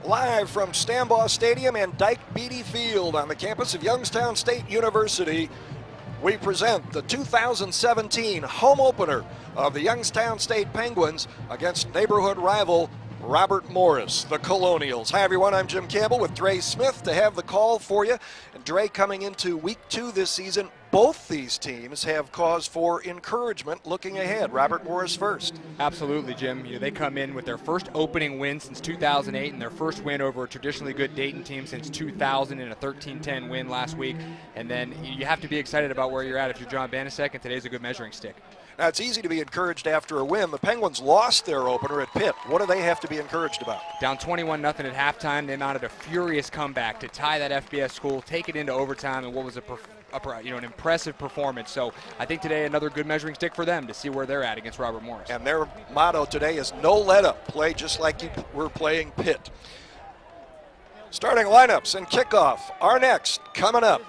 Live from Stambaugh Stadium and Dyke Beatty Field on the campus of Youngstown State University, we present the 2017 home opener of the Youngstown State Penguins against neighborhood rival Robert Morris, the Colonials. Hi everyone, I'm Jim Campbell with Dre Smith to have the call for you. And Dre, coming into week 2 this season, both these teams have cause for encouragement looking ahead. Robert Morris first. Absolutely, Jim. They come in with their first opening win since 2008 and their first win over a traditionally good Dayton team since 2000 in a 13-10 win last week. And then you have to be excited about where you're at if you're John Banasek, and today's a good measuring stick. Now, it's easy to be encouraged after a win. The Penguins lost their opener at Pitt. What do they have to be encouraged about? Down 21-0 at halftime, they mounted a furious comeback to tie that FBS school, take it into overtime, and what was an impressive performance. So I think today another good measuring stick for them to see where they're at against Robert Morris. And their motto today is no let up. Play just like you were playing Pitt. Starting lineups and kickoff are next. Coming up.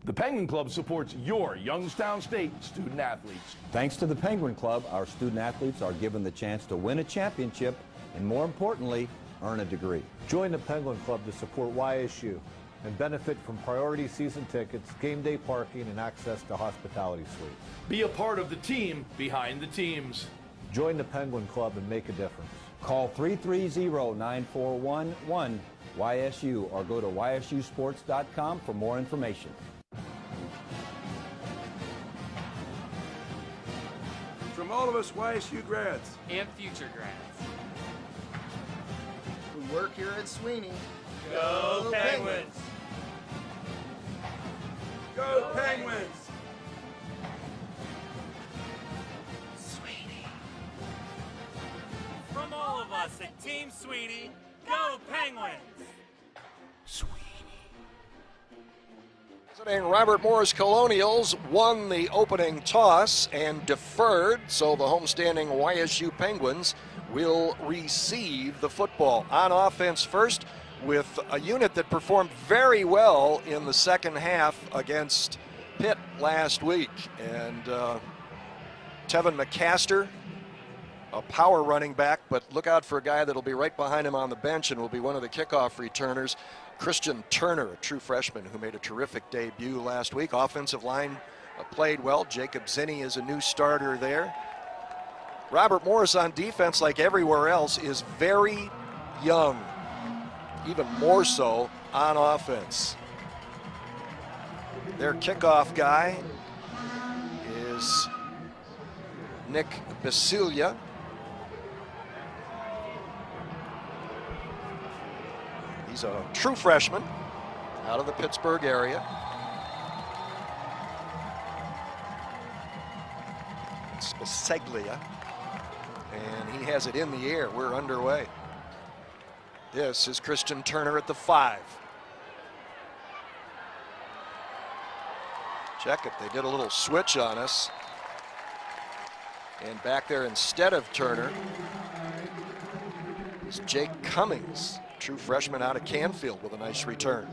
The Penguin Club supports your Youngstown State student athletes. Thanks to the Penguin Club, our student athletes are given the chance to win a championship and, more importantly, earn a degree. Join the Penguin Club to support YSU and benefit from priority season tickets, game day parking, and access to hospitality suites. Be a part of the team behind the teams. Join the Penguin Club and make a difference. Call 330-9411-YSU or go to ysusports.com for more information. From all of us YSU grads and future grads who work here at Sweeney, go Penguins! Go Penguins! Sweeney. From all of us at Team Sweeney, go Penguins! Visiting Robert Morris Colonials won the opening toss and deferred, so the homestanding YSU Penguins will receive the football. On offense first, with a unit that performed very well in the second half against Pitt last week. And Tevin McCaster, a power running back, but look out for a guy that'll be right behind him on the bench and will be one of the kickoff returners. Christian Turner, a true freshman who made a terrific debut last week. Offensive line played well. Jacob Zinni is a new starter there. Robert Morris on defense, like everywhere else, is very young, even more so on offense. Their kickoff guy is Nick Basilia. He's a true freshman out of the Pittsburgh area. It's Spaseglia, and he has it in the air. We're underway. This is Christian Turner at the 5. Check it, they did a little switch on us. And back there instead of Turner is Jake Cummings, true freshman out of Canfield, with a nice return.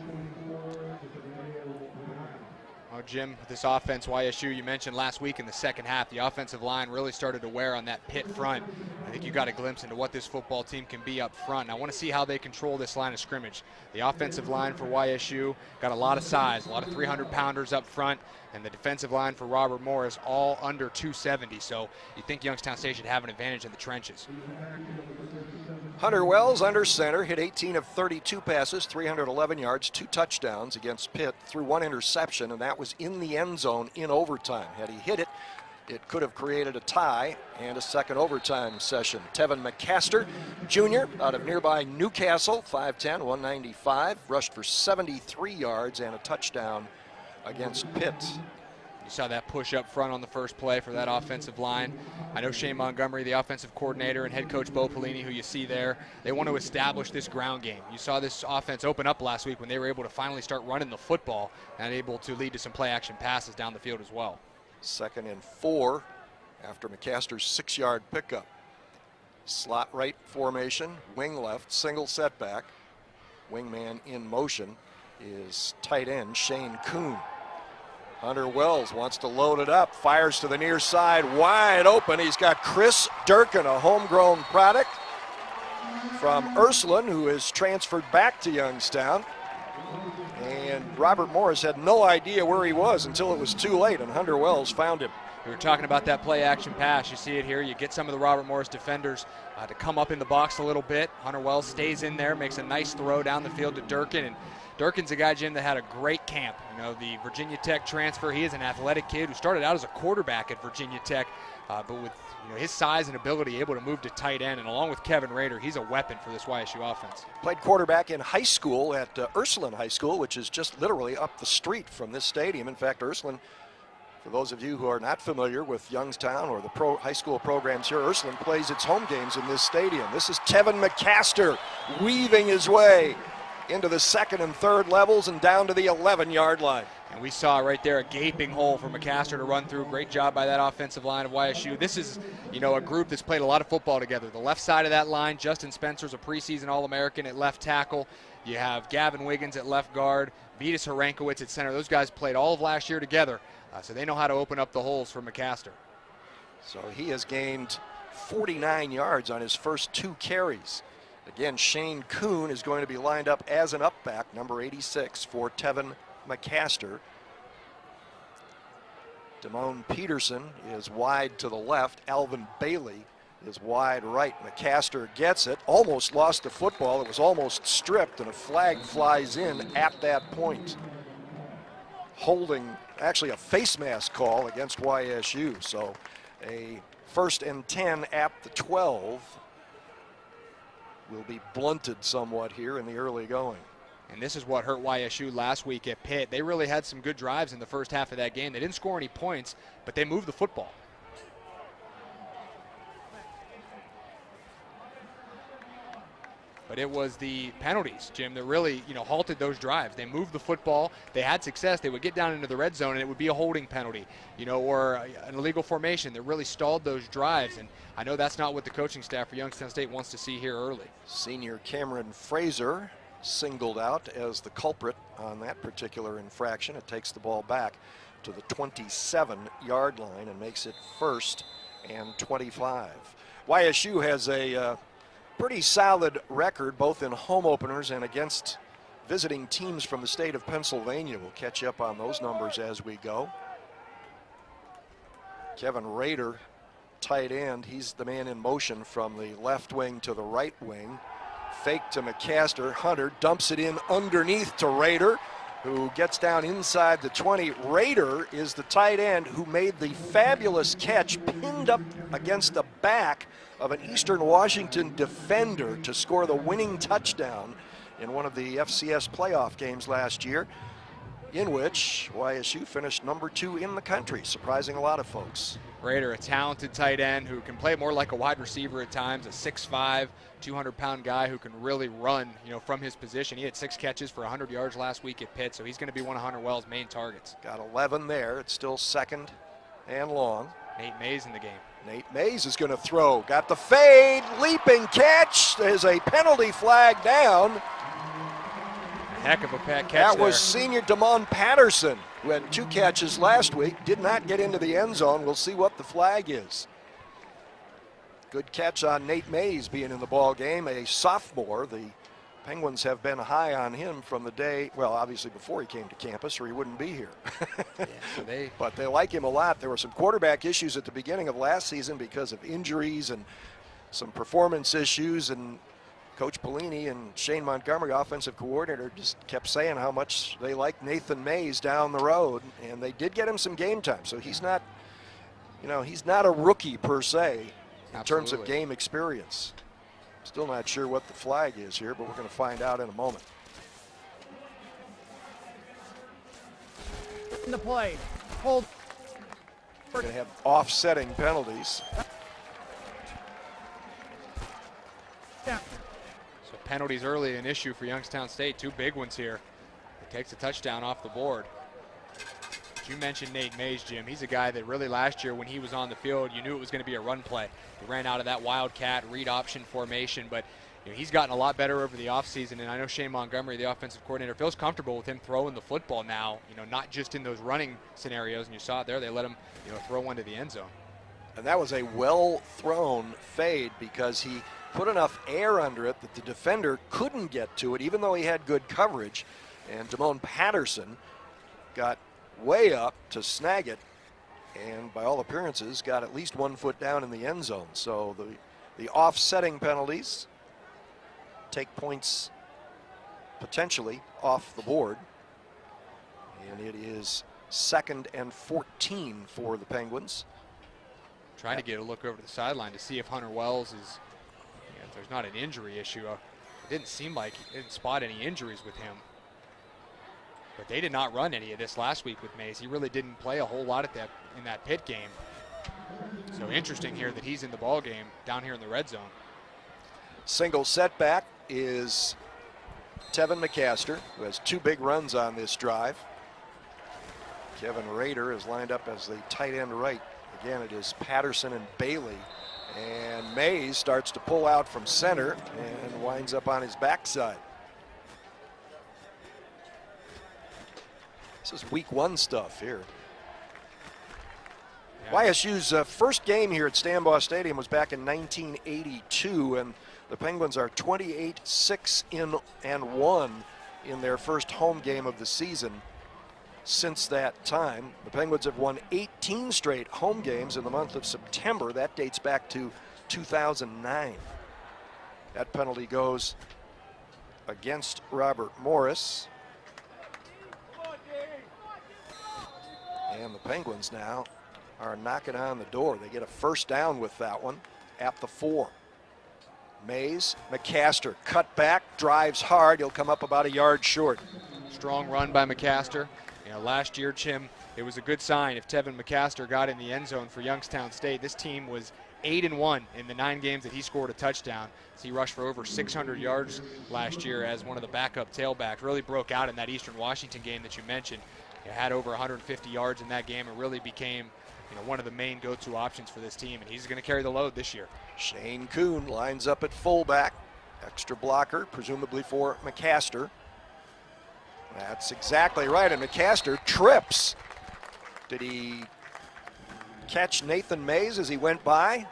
Oh, Jim, this offense, YSU, you mentioned last week in the second half, the offensive line really started to wear on that Pitt front. I think you got a glimpse into what this football team can be up front. And I want to see how they control this line of scrimmage. The offensive line for YSU got a lot of size, a lot of 300-pounders up front, and the defensive line for Robert Morris all under 270. So you think Youngstown State should have an advantage in the trenches. Hunter Wells under center, hit 18 of 32 passes, 311 yards, 2 touchdowns against Pitt, threw 1 interception, and that was in the end zone in overtime. Had he hit it, it could have created a tie and a second overtime session. Tevin McCaster, Jr., out of nearby Newcastle, 5'10", 195, rushed for 73 yards and a touchdown against Pitt. You saw that push up front on the first play for that offensive line. I know Shane Montgomery, the offensive coordinator, and head coach Bo Pelini, who you see there, they want to establish this ground game. You saw this offense open up last week when they were able to finally start running the football and able to lead to some play action passes down the field as well. 2nd and 4 after McCaster's 6-yard pickup. Slot right formation, wing left, single setback. Wingman in motion is tight end Shane Kuhn. Hunter Wells wants to load it up, fires to the near side, wide open. He's got Chris Durkin, a homegrown product. from Ursuline, who has transferred back to Youngstown. And Robert Morris had no idea where he was until it was too late, and Hunter Wells found him. We were talking about that play action pass. You see it here. You get some of the Robert Morris defenders to come up in the box a little bit. Hunter Wells stays in there, makes a nice throw down the field to Durkin. And Durkin's a guy, Jim, that had a great camp. You know, the Virginia Tech transfer. He is an athletic kid who started out as a quarterback at Virginia Tech, but with his size and ability, able to move to tight end. And along with Kevin Rader, he's a weapon for this YSU offense. Played quarterback in high school at Ursuline High School, which is just literally up the street from this stadium. In fact, Ursuline, for those of you who are not familiar with Youngstown or the high school programs here, Ursuline plays its home games in this stadium. This is Tevin McCaster weaving his way into the second and third levels and down to the 11-yard line. And we saw right there a gaping hole for McCaster to run through. Great job by that offensive line of YSU. This is, a group that's played a lot of football together. The left side of that line, Justin Spencer's a preseason All-American at left tackle. You have Gavin Wiggins at left guard, Vitas Harankowicz at center. Those guys played all of last year together, so they know how to open up the holes for McCaster. So he has gained 49 yards on his first 2 carries. Again, Shane Kuhn is going to be lined up as an up-back, number 86, for Tevin McCaster. Damone Peterson is wide to the left. Alvin Bailey is wide right. McCaster gets it, almost lost the football. It was almost stripped, and a flag flies in at that point. Holding, actually a face mask call against YSU. So a 1st and 10 at the 12 will be blunted somewhat here in the early going. And this is what hurt YSU last week at Pitt. They really had some good drives in the first half of that game. They didn't score any points, but they moved the football. But it was the penalties, Jim, that really, halted those drives. They moved the football. They had success. They would get down into the red zone, and it would be a holding penalty, or an illegal formation that really stalled those drives. And I know that's not what the coaching staff for Youngstown State wants to see here early. Senior Cameron Fraser singled out as the culprit on that particular infraction. It takes the ball back to the 27-yard line and makes it 1st and 25. YSU has a pretty solid record both in home openers and against visiting teams from the state of Pennsylvania. We'll catch up on those numbers as we go. Kevin Rader, tight end, he's the man in motion from the left wing to the right wing. Fake to McCaster. Hunter dumps it in underneath to Rader, who gets down inside the 20. Rader is the tight end who made the fabulous catch pinned up against the back of an Eastern Washington defender to score the winning touchdown in one of the FCS playoff games last year, in which YSU finished number 2 in the country, surprising a lot of folks. Rader, a talented tight end who can play more like a wide receiver at times, a 6'5", 200-pound guy who can really run, from his position. He had 6 catches for 100 yards last week at Pitt, so he's going to be one of Hunter Wells' main targets. Got 11 there. It's still 2nd and long. Nate Mays in the game. Nate Mays is going to throw. Got the fade, leaping catch. There's a penalty flag down. Heck of a catch That there. was senior Damon Patterson, who had 2 catches last week, did not get into the end zone. We'll see what the flag is. Good catch on Nate Mays being in the ball game, a sophomore. The Penguins have been high on him from the day, well, obviously before he came to campus, or he wouldn't be here. But they like him a lot. There were some quarterback issues at the beginning of last season because of injuries and some performance issues, and Coach Pelini and Shane Montgomery, offensive coordinator, just kept saying how much they like Nathan Mays down the road, and they did get him some game time. So he's not, he's not a rookie per se in terms of game experience. Still not sure what the flag is here, but we're going to find out in a moment. In the play, hold. We're going to have offsetting penalties. Yeah. So penalties early an issue for Youngstown State. 2 big ones here. It takes a touchdown off the board. You mentioned Nate Mays, Jim. He's a guy that really last year when he was on the field, you knew it was going to be a run play. He ran out of that wildcat read option formation, but he's gotten a lot better over the offseason, and I know Shane Montgomery, the offensive coordinator, feels comfortable with him throwing the football now, not just in those running scenarios, and you saw it there. They let him throw one to the end zone. And that was a well-thrown fade because he put enough air under it that the defender couldn't get to it, even though he had good coverage. And Damone Patterson got way up to snag it, and by all appearances got at least 1 foot down in the end zone. So the offsetting penalties take points potentially off the board. And it is 2nd and 14 for the Penguins. Trying to get a look over to the sideline to see if Hunter Wells is, if there's not an injury issue. It didn't seem like he didn't spot any injuries with him. But they did not run any of this last week with Mays. He really didn't play a whole lot in that Pitt game. So interesting here that he's in the ball game down here in the red zone. Single setback is Tevin McCaster, who has 2 big runs on this drive. Kevin Rader is lined up as the tight end right. Again, it is Patterson and Bailey. And Mays starts to pull out from center and winds up on his backside. This is week 1 stuff here. Yeah. YSU's first game here at Stambaugh Stadium was back in 1982, and the Penguins are 28-6-1 in their first home game of the season. Since that time, the Penguins have won 18 straight home games in the month of September. That dates back to 2009. That penalty goes against Robert Morris. And the Penguins now are knocking on the door. They get a first down with that one at the 4. Mays, McCaster, cut back, drives hard. He'll come up about a yard short. Strong run by McCaster. Last year, Jim, it was a good sign if Tevin McCaster got in the end zone for Youngstown State. This team was 8-1 in the 9 games that he scored a touchdown. So he rushed for over 600 yards last year as one of the backup tailbacks. Really broke out in that Eastern Washington game that you mentioned. He had over 150 yards in that game and really became one of the main go-to options for this team, and he's going to carry the load this year. Shane Kuhn lines up at fullback. Extra blocker, presumably for McCaster. That's exactly right, and McCaster trips. Did he catch Nathan Mays as he went by?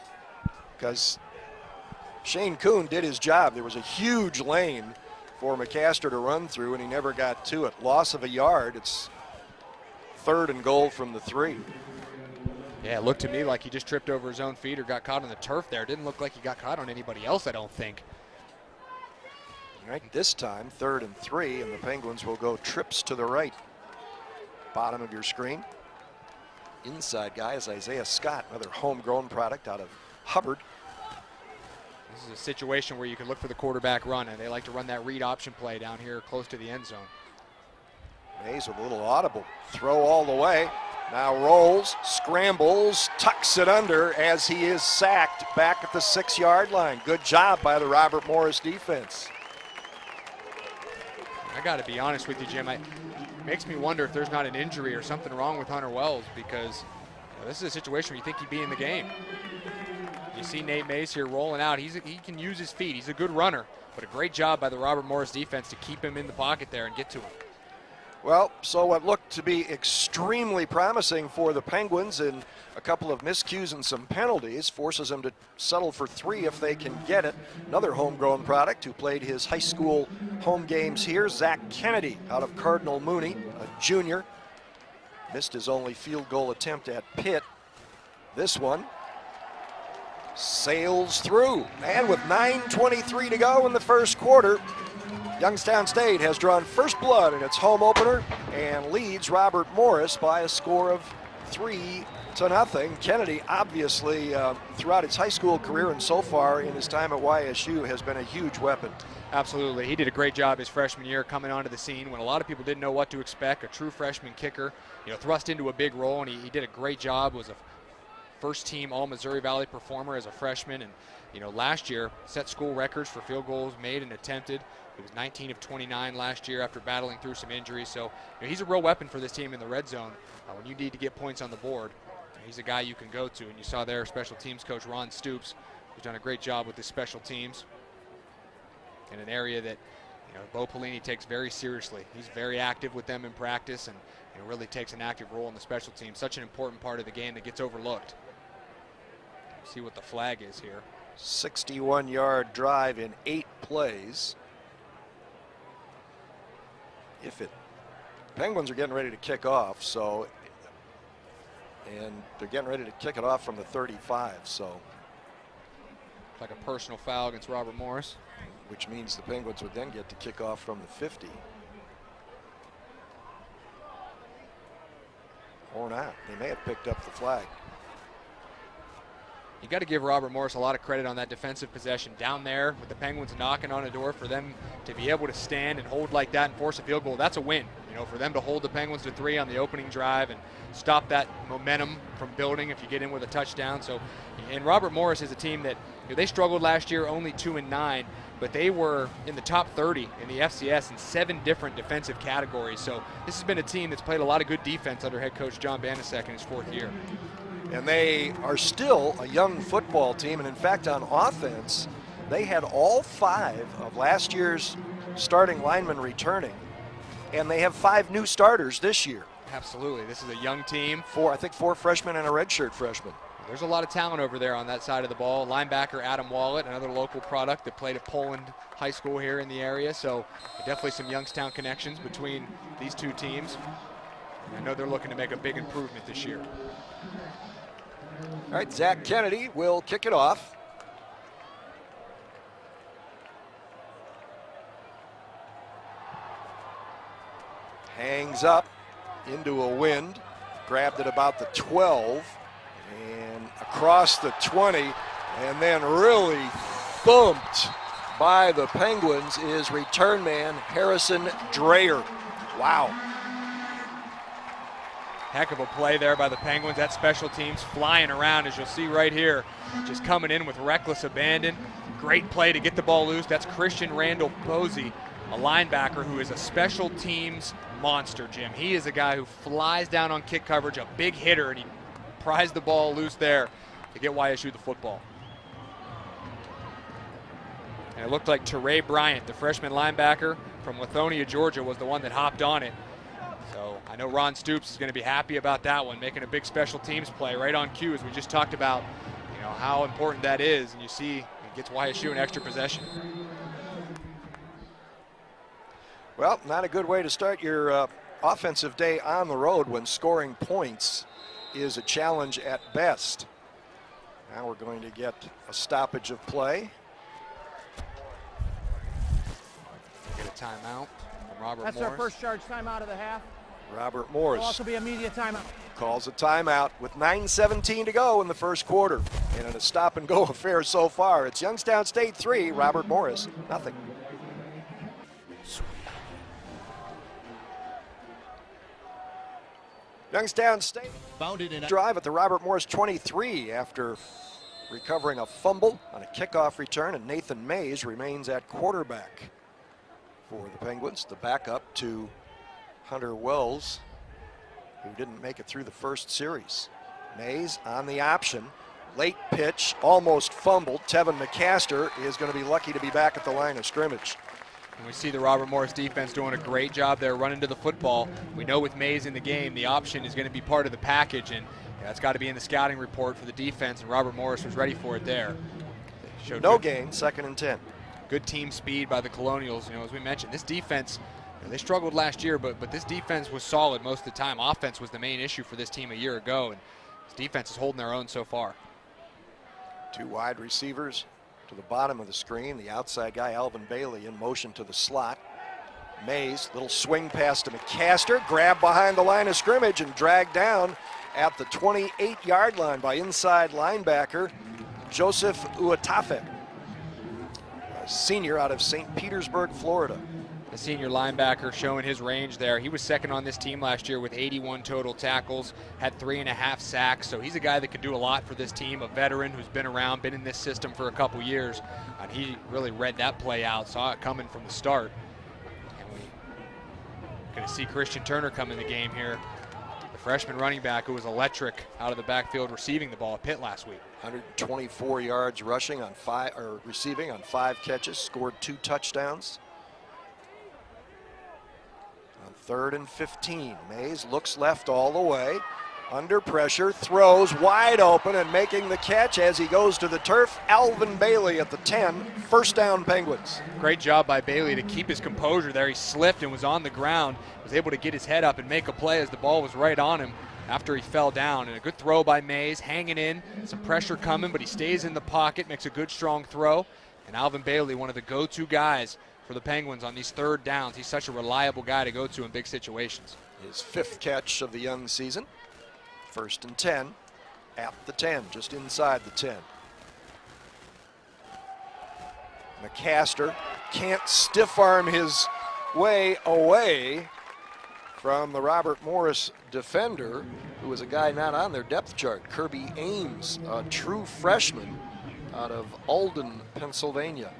Because Shane Kuhn did his job. There was a huge lane for McCaster to run through, and he never got to it. Loss of a yard. It's 3rd and goal from the 3. Yeah, it looked to me like he just tripped over his own feet or got caught on the turf there. It didn't look like he got caught on anybody else, I don't think. Right, this time 3rd and 3, and the Penguins will go trips to the right. Bottom of your screen. Inside guy is Isaiah Scott, another homegrown product out of Hubbard. This is a situation where you can look for the quarterback run, and they like to run that read option play down here close to the end zone. Mays with a little audible. Throw all the way. Now rolls, scrambles, tucks it under as he is sacked back at the 6-yard line. Good job by the Robert Morris defense. I got to be honest with you, Jim. It makes me wonder if there's not an injury or something wrong with Hunter Wells, because this is a situation where you think he'd be in the game. You see Nate Mays here rolling out. He can use his feet. He's a good runner, but a great job by the Robert Morris defense to keep him in the pocket there and get to him. Well, so what looked to be extremely promising for the Penguins in a couple of miscues and some penalties forces them to settle for 3 if they can get it. Another homegrown product who played his high school home games here, Zach Kennedy out of Cardinal Mooney, a junior. Missed his only field goal attempt at Pitt. This one sails through, and with 9:23 to go in the first quarter, Youngstown State has drawn first blood in its home opener and leads Robert Morris by a score of 3-0. Kennedy, obviously, throughout his high school career and so far in his time at YSU, has been a huge weapon. Absolutely. He did a great job his freshman year coming onto the scene when a lot of people didn't know what to expect. A true freshman kicker, thrust into a big role, and he did a great job. Was a first-team All-Missouri Valley performer as a freshman, and last year set school records for field goals made and attempted. He was 19 of 29 last year after battling through some injuries. So he's a real weapon for this team in the red zone. When you need to get points on the board, he's a guy you can go to. And you saw there special teams coach Ron Stoops, who's done a great job with his special teams in an area that Bo Pelini takes very seriously. He's very active with them in practice and really takes an active role in the special teams. Such an important part of the game that gets overlooked. See what the flag is here. 61-yard drive in 8 plays. Penguins are getting ready to kick off, and they're getting ready to kick it off from the 35, so. Like a personal foul against Robert Morris. Which means the Penguins would then get to kick off from the 50. Or not. They may have picked up the flag. You got to give Robert Morris a lot of credit on that defensive possession down there with the Penguins knocking on a door. For them to be able to stand and hold like that and force a field goal, that's a win. You know, for them to hold the Penguins to 3 on the opening drive and stop that momentum from building if you get in with a touchdown. So, and Robert Morris is a team that, you know, they struggled last year, only 2-9, but they were in the top 30 in the FCS in 7 different defensive categories. So this has been a team that's played a lot of good defense under head coach John Banasek in his 4th year. And they are still a young football team. And in fact, on offense, they had all 5 of last year's starting linemen returning. And they have 5 new starters this year. Absolutely. This is a young team. I think 4 freshmen and a redshirt freshman. There's a lot of talent over there on that side of the ball. Linebacker Adam Wallet, another local product that played at Poland High School here in the area. So definitely some Youngstown connections between these two teams. And I know they're looking to make a big improvement this year. All right, Zach Kennedy will kick it off. Hangs up into a wind, grabbed at about the 12 and across the 20, and then really bumped by the Penguins is return man Harrison Dreyer. Wow. Heck of a play there by the Penguins. That special teams flying around, as you'll see right here, just coming in with reckless abandon. Great play to get the ball loose. That's Christian Randall Posey, a linebacker who is a special teams monster, Jim. He is a guy who flies down on kick coverage, a big hitter, and he prized the ball loose there to get YSU the football. And it looked like Teray Bryant, the freshman linebacker from Lithonia, Georgia, was the one that hopped on it. So I know Ron Stoops is going to be happy about that one, making a big special teams play right on cue, as we just talked about, you know, how important that is. And you see it gets YSU an extra possession. Well, not a good way to start your offensive day on the road when scoring points is a challenge at best. Now we're going to get a stoppage of play. Get a timeout from Robert Morris. That's our first charge timeout of the half. Robert Morris Will also be a media timeout. calls a timeout with 9:17 to go in the first quarter. And in a stop-and-go affair so far, it's Youngstown State 3, Robert Morris nothing. Youngstown State drive at the Robert Morris 23 after recovering a fumble on a kickoff return, and Nathan Mays remains at quarterback for the Penguins, the backup to Hunter Wells, who didn't make it through the first series. Mays on the option, late pitch, almost fumbled. Tevin McCaster is going to be lucky to be back at the line of scrimmage. And we see the Robert Morris defense doing a great job there running to the football. We know with Mays in the game, the option is going to be part of the package, and that's got to be in the scouting report for the defense, and Robert Morris was ready for it there. No gain, 2nd and 10. Good team speed by the Colonials. You know, as we mentioned, this defense, you know, they struggled last year, but this defense was solid most of the time. Offense was the main issue for this team a year ago, and this defense is holding their own so far. 2 wide receivers to the bottom of the screen. The outside guy, Alvin Bailey, in motion to the slot. Mays, little swing pass to McCaster, grabbed behind the line of scrimmage and dragged down at the 28-yard line by inside linebacker Joseph Uatafe, a senior out of St. Petersburg, Florida. The senior linebacker showing his range there. He was second on this team last year with 81 total tackles, had 3.5 sacks. So he's a guy that could do a lot for this team, a veteran who's been around, been in this system for a couple years. And he really read that play out, saw it coming from the start. And we're going to see Christian Turner come in the game here, the freshman running back who was electric out of the backfield receiving the ball at Pitt last week. 124 yards rushing on receiving on 5 catches, scored 2 touchdowns. On 3rd and 15, Mays looks left all the way. Under pressure, throws wide open and making the catch as he goes to the turf. Alvin Bailey at the 10, first down Penguins. Great job by Bailey to keep his composure there. He slipped and was on the ground, was able to get his head up and make a play as the ball was right on him after he fell down. And a good throw by Mays, hanging in, some pressure coming, but he stays in the pocket, makes a good strong throw. And Alvin Bailey, one of the go-to guys for the Penguins on these third downs. He's such a reliable guy to go to in big situations. His 5th catch of the young season. 1st and 10 at the 10, just inside the 10. McCaster can't stiff arm his way away from the Robert Morris defender, who was a guy not on their depth chart. Kirby Ames, a true freshman out of Alden, Pennsylvania.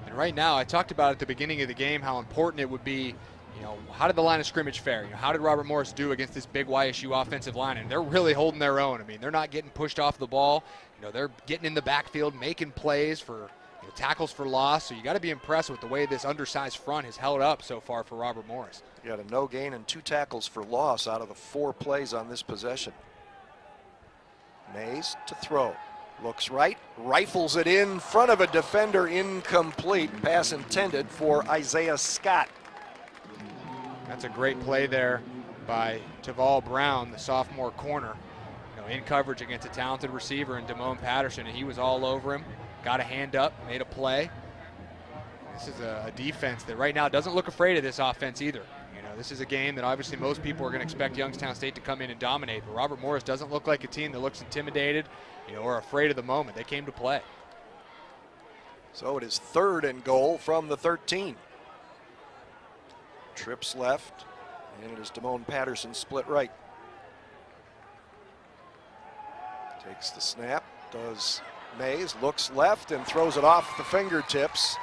And right now, I talked about at the beginning of the game how important it would be, how did the line of scrimmage fare? How did Robert Morris do against this big YSU offensive line? And they're really holding their own. I mean, they're not getting pushed off the ball. They're getting in the backfield, making plays for tackles for loss. So you got to be impressed with the way this undersized front has held up so far for Robert Morris. He got a no gain and 2 tackles for loss out of the 4 plays on this possession. Mays to throw. Looks right, rifles it in front of a defender, incomplete. Pass intended for Isaiah Scott. That's a great play there by Taval Brown, the sophomore corner. In coverage against a talented receiver in Damone Patterson, and he was all over him. Got a hand up, made a play. This is a defense that right now doesn't look afraid of this offense either. This is a game that obviously most people are going to expect Youngstown State to come in and dominate, but Robert Morris doesn't look like a team that looks intimidated, or afraid of the moment. They came to play. So it is 3rd and goal from the 13. Trips left, and it is Damone Patterson split right. Takes the snap, does Mays, looks left and throws it off the fingertips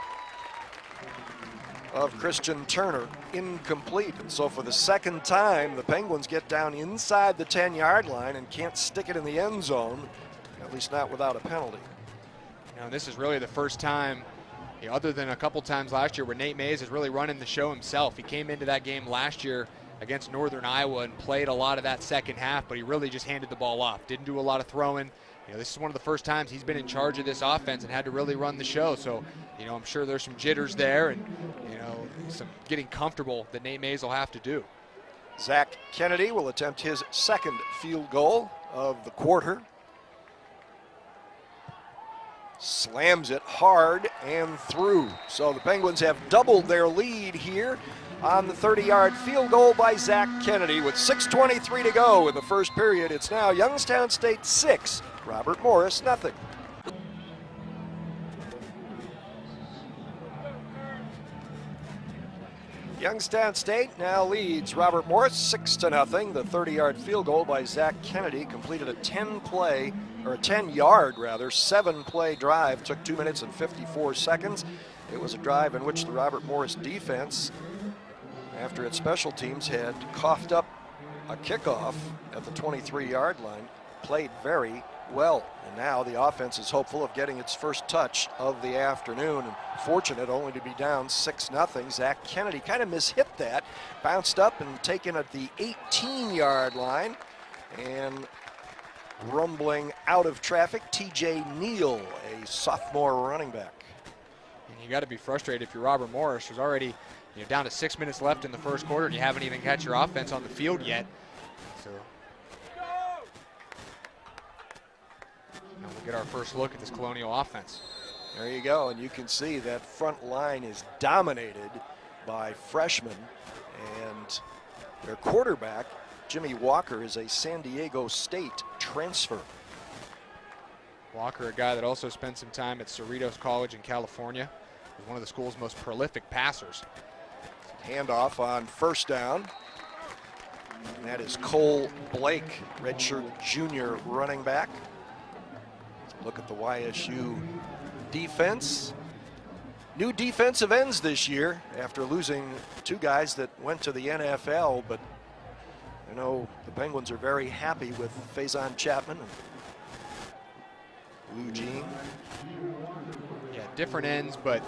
of Christian Turner, incomplete. And so for the 2nd time, the Penguins get down inside the 10-yard line and can't stick it in the end zone, at least not without a penalty. This is really the first time, other than a couple times last year, where Nate Mays is really running the show himself. He came into that game last year against Northern Iowa and played a lot of that second half, but he really just handed the ball off. Didn't do a lot of throwing. This is one of the first times he's been in charge of this offense and had to really run the show. So, I'm sure there's some jitters there and, some getting comfortable that Nate Mays will have to do. Zach Kennedy will attempt his 2nd field goal of the quarter. Slams it hard and through. So the Penguins have doubled their lead here on the 30-yard field goal by Zach Kennedy with 6:23 to go in the first period. It's now Youngstown State 6, Robert Morris nothing. Youngstown State now leads Robert Morris 6-0. The 30-yard field goal by Zach Kennedy completed a 10-yard, 7-play drive. Took 2 minutes and 54 seconds. It was a drive in which the Robert Morris defense, after its special teams had coughed up a kickoff at the 23-yard line, played very well. And now the offense is hopeful of getting its first touch of the afternoon. And fortunate only to be down 6-0. Zach Kennedy kind of mishit that, bounced up and taken at the 18-yard line. And rumbling out of traffic, TJ Neal, a sophomore running back. And you got to be frustrated if you're Robert Morris, who's already down to 6 minutes left in the first quarter, and you haven't even got your offense on the field yet. So now we'll get our first look at this Colonial offense. There you go, and you can see that front line is dominated by freshmen, and their quarterback, Jimmy Walker, is a San Diego State transfer. Walker, a guy that also spent some time at Cerritos College in California, was one of the school's most prolific passers. Handoff on first down. And that is Cole Blake, redshirt junior running back. Look at the YSU defense. New defensive ends this year after losing 2 guys that went to the NFL, but I know the Penguins are very happy with Faison Chapman and Lou Jean. Yeah, different ends, but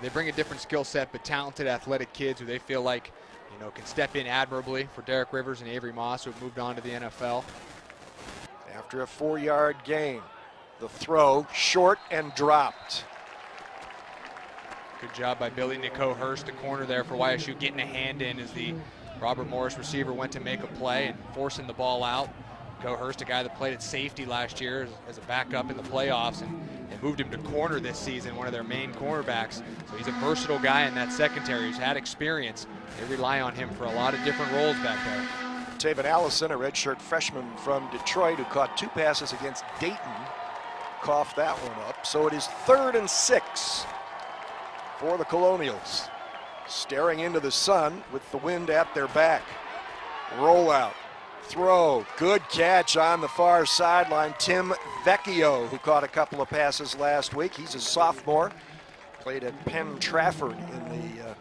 they bring a different skill set, but talented, athletic kids who they feel like can step in admirably for Derek Rivers and Avery Moss, who have moved on to the NFL. After a 4-yard gain, the throw short and dropped. Good job by Billy Nico-Hurst, the corner there for YSU, getting a hand in as the Robert Morris receiver went to make a play and forcing the ball out. Nico-Hurst, a guy that played at safety last year as a backup in the playoffs, and moved him to corner this season, one of their main cornerbacks. So he's a versatile guy in that secondary. He's had experience. They rely on him for a lot of different roles back there. Taven Allison, a redshirt freshman from Detroit who caught 2 passes against Dayton, coughed that one up. So it is 3rd and 6 for the Colonials. Staring into the sun with the wind at their back. Rollout, throw, good catch on the far sideline. Tim Vecchio, who caught a couple of passes last week. He's a sophomore, played at Penn Trafford in the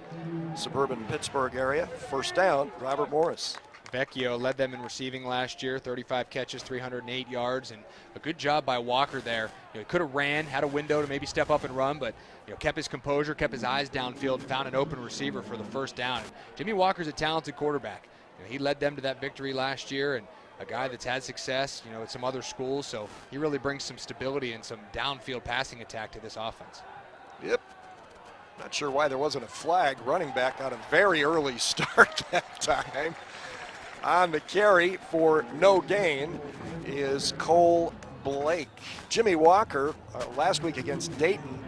suburban Pittsburgh area. First down, Robert Morris. Vecchio led them in receiving last year, 35 catches, 308 yards, and a good job by Walker there. He could have ran, had a window to maybe step up and run, but kept his composure, kept his eyes downfield, found an open receiver for the first down. And Jimmy Walker's a talented quarterback. He led them to that victory last year, and a guy that's had success, at some other schools, so he really brings some stability and some downfield passing attack to this offense. Yep. Not sure why there wasn't a flag. Running back got a very early start that time. On the carry for no gain is Cole Blake. Jimmy Walker, last week against Dayton,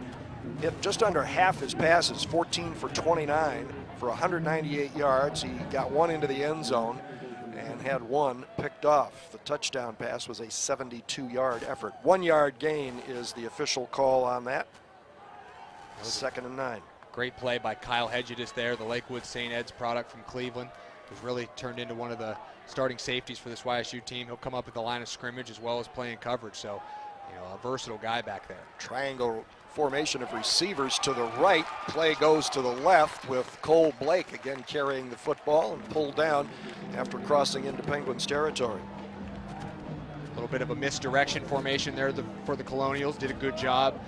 hit just under half his passes, 14 for 29 for 198 yards. He got one into the end zone and had one picked off. The touchdown pass was a 72-yard effort. 1-yard gain is the official call on that. 2nd and 9. Great play by Kyle Hedges there, the Lakewood St. Ed's product from Cleveland, who's really turned into one of the starting safeties for this YSU team. He'll come up at the line of scrimmage as well as playing coverage, so a versatile guy back there. Triangle formation of receivers to the right. Play goes to the left with Cole Blake again carrying the football and pulled down after crossing into Penguins territory. A little bit of a misdirection formation there for the Colonials. Did a good job.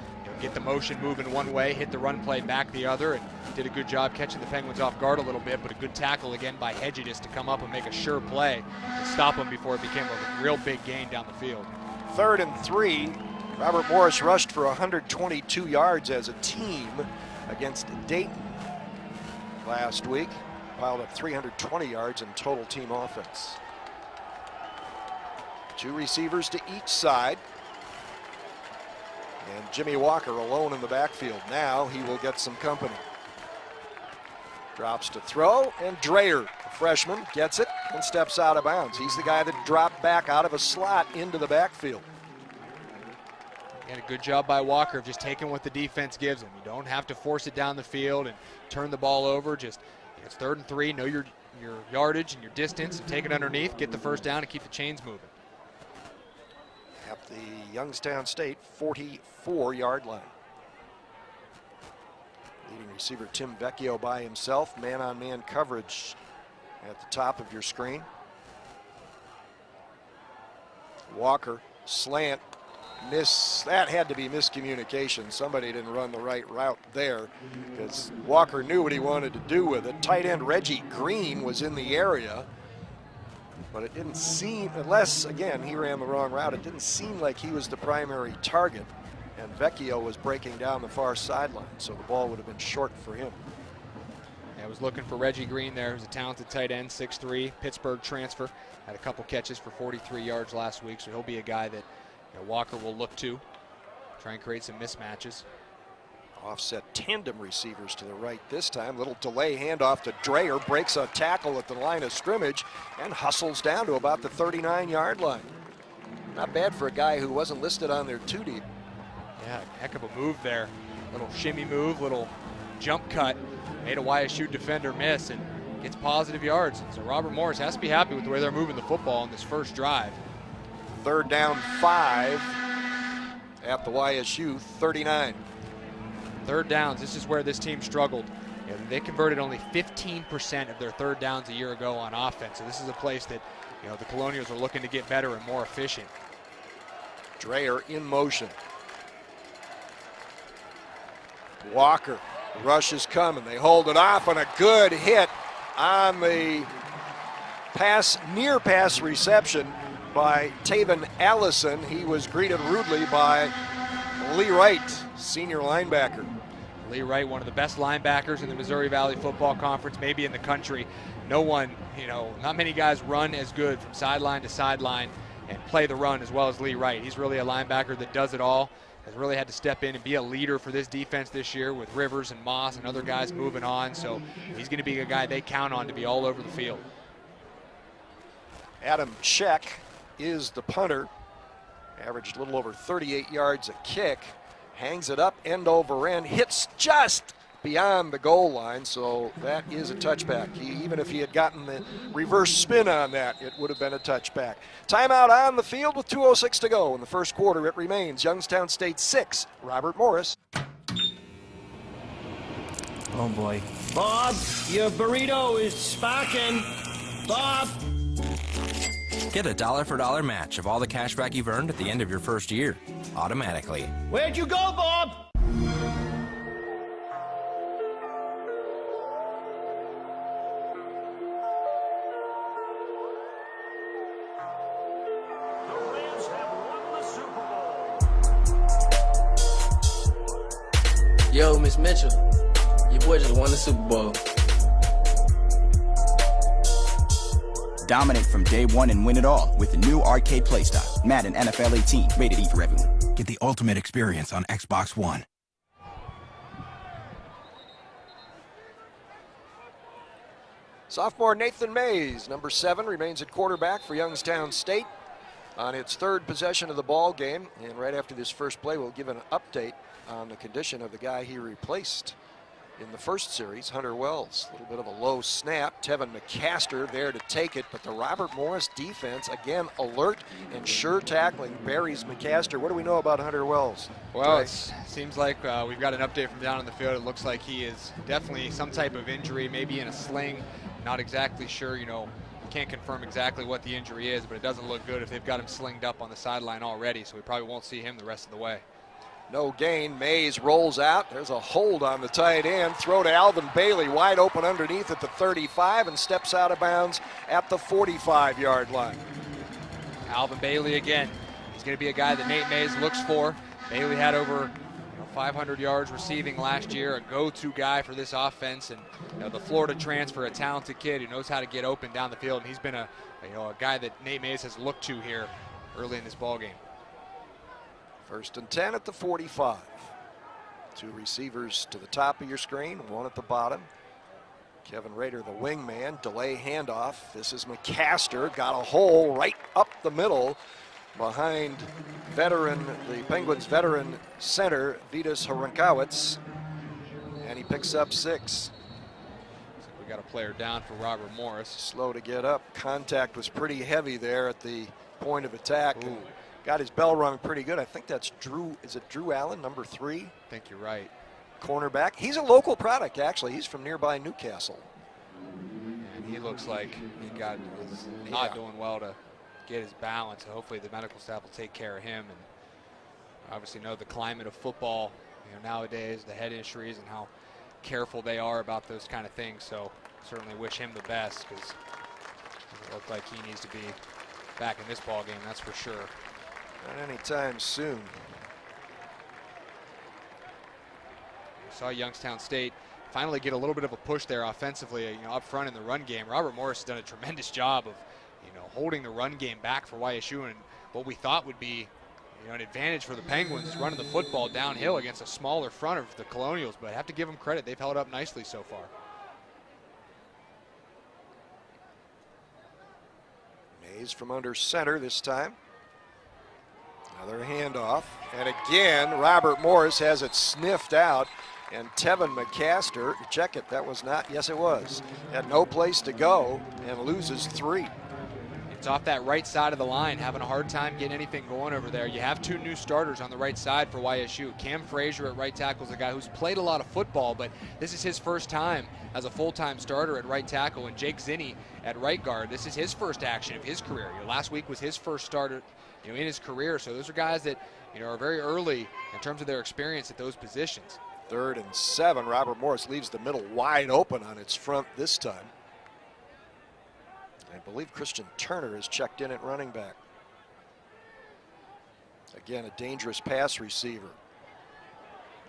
Get the motion moving one way, hit the run play back the other, and did a good job catching the Penguins off guard a little bit, but a good tackle again by Hedges to come up and make a sure play to stop them before it became a real big gain down the field. 3rd and 3. Robert Morris rushed for 122 yards as a team against Dayton last week. Piled up 320 yards in total team offense. 2 receivers to each side. And Jimmy Walker alone in the backfield. Now he will get some company. Drops to throw, and Dreyer, the freshman, gets it and steps out of bounds. He's the guy that dropped back out of a slot into the backfield. And a good job by Walker of just taking what the defense gives him. You don't have to force it down the field and turn the ball over. Just it's 3rd and 3. Know your yardage and your distance and take it underneath, get the first down, and keep the chains moving. At the Youngstown State 44-yard line. Leading receiver Tim Vecchio by himself. Man-on-man coverage at the top of your screen. Walker, slant, miss. That had to be miscommunication. Somebody didn't run the right route there because Walker knew what he wanted to do with it. Tight end Reggie Green was in the area, but it didn't seem, unless, again, he ran the wrong route, it didn't seem like he was the primary target. And Vecchio was breaking down the far sideline, so the ball would have been short for him. I was looking for Reggie Green there, who's a talented tight end, 6'3", Pittsburgh transfer. Had a couple catches for 43 yards last week, so he'll be a guy that Walker will look to. Try and create some mismatches. Offset tandem receivers to the right this time. Little delay handoff to Dreyer, breaks a tackle at the line of scrimmage and hustles down to about the 39-yard line. Not bad for a guy who wasn't listed on their 2 deep. Yeah, heck of a move there. Little shimmy move, little jump cut. Made a YSU defender miss and gets positive yards. So Robert Morris has to be happy with the way they're moving the football on this first drive. 3rd down 5 at the YSU 39. 3rd downs, this is where this team struggled. They converted only 15% of their 3rd downs a year ago on offense. So this is a place that the Colonials are looking to get better and more efficient. Dreyer in motion. Walker, the rush is coming. They hold it off on a good hit on the near pass reception by Taven Allison. He was greeted rudely by Lee Wright, senior linebacker. Lee Wright, one of the best linebackers in the Missouri Valley Football Conference, maybe in the country. No one, not many guys run as good from sideline to sideline and play the run as well as Lee Wright. He's really a linebacker that does it all. Has really had to step in and be a leader for this defense this year with Rivers and Moss and other guys moving on. So he's going to be a guy they count on to be all over the field. Adam Check is the punter. Averaged a little over 38 yards a kick. Hangs it up end over end. Hits just beyond the goal line, so that is a touchback. Even if he had gotten the reverse spin on that, it would have been a touchback. Timeout on the field with 2:06 to go in the first quarter. It remains Youngstown State 6, Robert Morris. Oh boy. Bob, your burrito is sparking. Bob. Get a dollar for dollar match of all the cash back you've earned at the end of your first year, automatically. Where'd you go, Bob? Yo, Miss Mitchell, your boy just won the Super Bowl. Dominate from day one and win it all with the new arcade playstyle. Madden NFL 18, rated E for everyone. Get the ultimate experience on Xbox One. Sophomore Nathan Mays, number 7, remains at quarterback for Youngstown State on its third possession of the ball game. And right after this first play, we'll give an update on the condition of the guy he replaced in the first series, Hunter Wells. A little bit of a low snap. Tevin McCaster there to take it, but the Robert Morris defense, again, alert and sure tackling, buries McCaster. What do we know about Hunter Wells? Well, it seems like we've got an update from down on the field. It looks like he is definitely some type of injury, maybe in a sling. Not exactly sure, can't confirm exactly what the injury is, but it doesn't look good if they've got him slinged up on the sideline already, so we probably won't see him the rest of the way. No gain. Mays rolls out. There's a hold on the tight end. Throw to Alvin Bailey, wide open underneath at the 35, and steps out of bounds at the 45-yard line. Alvin Bailey again. He's going to be a guy that Nate Mays looks for. Bailey had over 500 yards receiving last year, a go-to guy for this offense, and the Florida transfer, a talented kid who knows how to get open down the field, and he's been a guy that Nate Mays has looked to here early in this ball game. 1st and 10 at the 45. 2 receivers to the top of your screen, 1 at the bottom. Kevin Rader, the wingman, delay handoff. This is McCaster, got a hole right up the middle behind the Penguins veteran center, Vitas Harankowicz, and he picks up 6. We got a player down for Robert Morris. Slow to get up. Contact was pretty heavy there at the point of attack. Got his bell rung pretty good. I think that's Drew. Is it Drew Allen, number 3? I think you're right. Cornerback. He's a local product, actually. He's from nearby Newcastle. And he looks like he's not doing well to get his balance. So hopefully the medical staff will take care of him. And obviously know the climate of football, nowadays, the head injuries and how careful they are about those kind of things. So certainly wish him the best, because it looks like he needs to be back in this ball game, that's for sure. Not anytime soon. We saw Youngstown State finally get a little bit of a push there offensively, up front in the run game. Robert Morris has done a tremendous job of, holding the run game back for YSU, and what we thought would be, an advantage for the Penguins is running the football downhill against a smaller front of the Colonials, but I have to give them credit. They've held up nicely so far. Mays from under center this time. Another handoff, and again Robert Morris has it sniffed out, and Tevin McCaster, check it, that was not, yes it was, had no place to go and loses 3. It's off that right side of the line, having a hard time getting anything going over there. You have 2 new starters on the right side for YSU. Cam Frazier at right tackle is a guy who's played a lot of football, but this is his first time as a full-time starter at right tackle, and Jake Zinni at right guard. This is his first action of his career. Last week was his first start in his career, so those are guys that are very early in terms of their experience at those positions. 3rd and 7. Robert Morris leaves the middle wide open on its front this time. I believe Christian Turner is checked in at running back. Again, a dangerous pass receiver.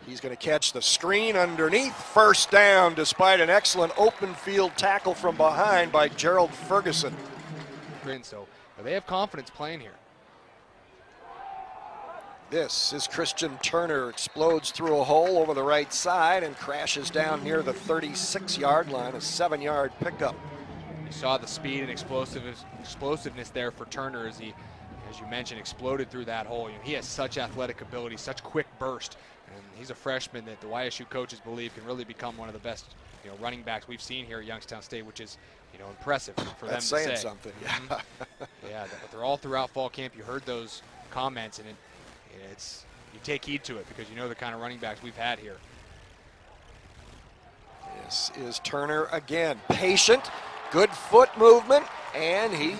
He's going to catch the screen underneath. First down, despite an excellent open field tackle from behind by Gerald Ferguson. So they have confidence playing here. This is Christian Turner, explodes through a hole over the right side and crashes down near the 36-yard line, a 7-yard pickup. You saw the speed and explosiveness there for Turner as he, as you mentioned, exploded through that hole. You know, he has such athletic ability, such quick burst, and he's a freshman that the YSU coaches believe can really become one of the best, you know, running backs we've seen here at Youngstown State, which is, you know, impressive for them to say. That's saying something, yeah. Yeah, they're all throughout fall camp. You heard those comments, and you take heed to it because you know the kind of running backs we've had here. This is Turner again, patient, good foot movement, and he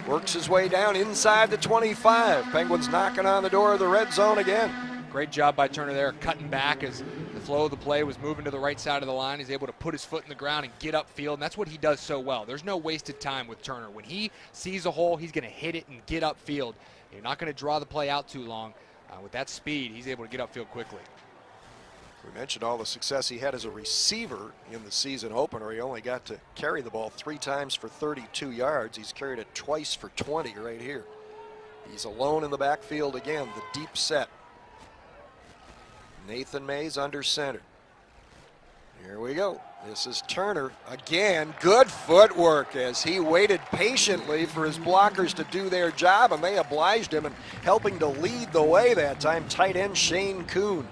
works his way down inside the 25. Penguins knocking on the door of the red zone again. Great job by Turner there, cutting back as the flow of the play was moving to the right side of the line. He's able to put his foot in the ground and get upfield, and that's what he does so well. There's no wasted time with Turner. When he sees a hole, he's going to hit it and get upfield. You're not going to draw the play out too long. With that speed, he's able to get upfield quickly. We mentioned all the success he had as a receiver in the season opener. He only got to carry the ball 3 times for 32 yards. He's carried it twice for 20 right here. He's alone in the backfield again, the deep set. Nathan Mays under center. Here we go. This is Turner again. Good footwork as he waited patiently for his blockers to do their job, and they obliged him, and helping to lead the way that time, tight end Shane Kuhn.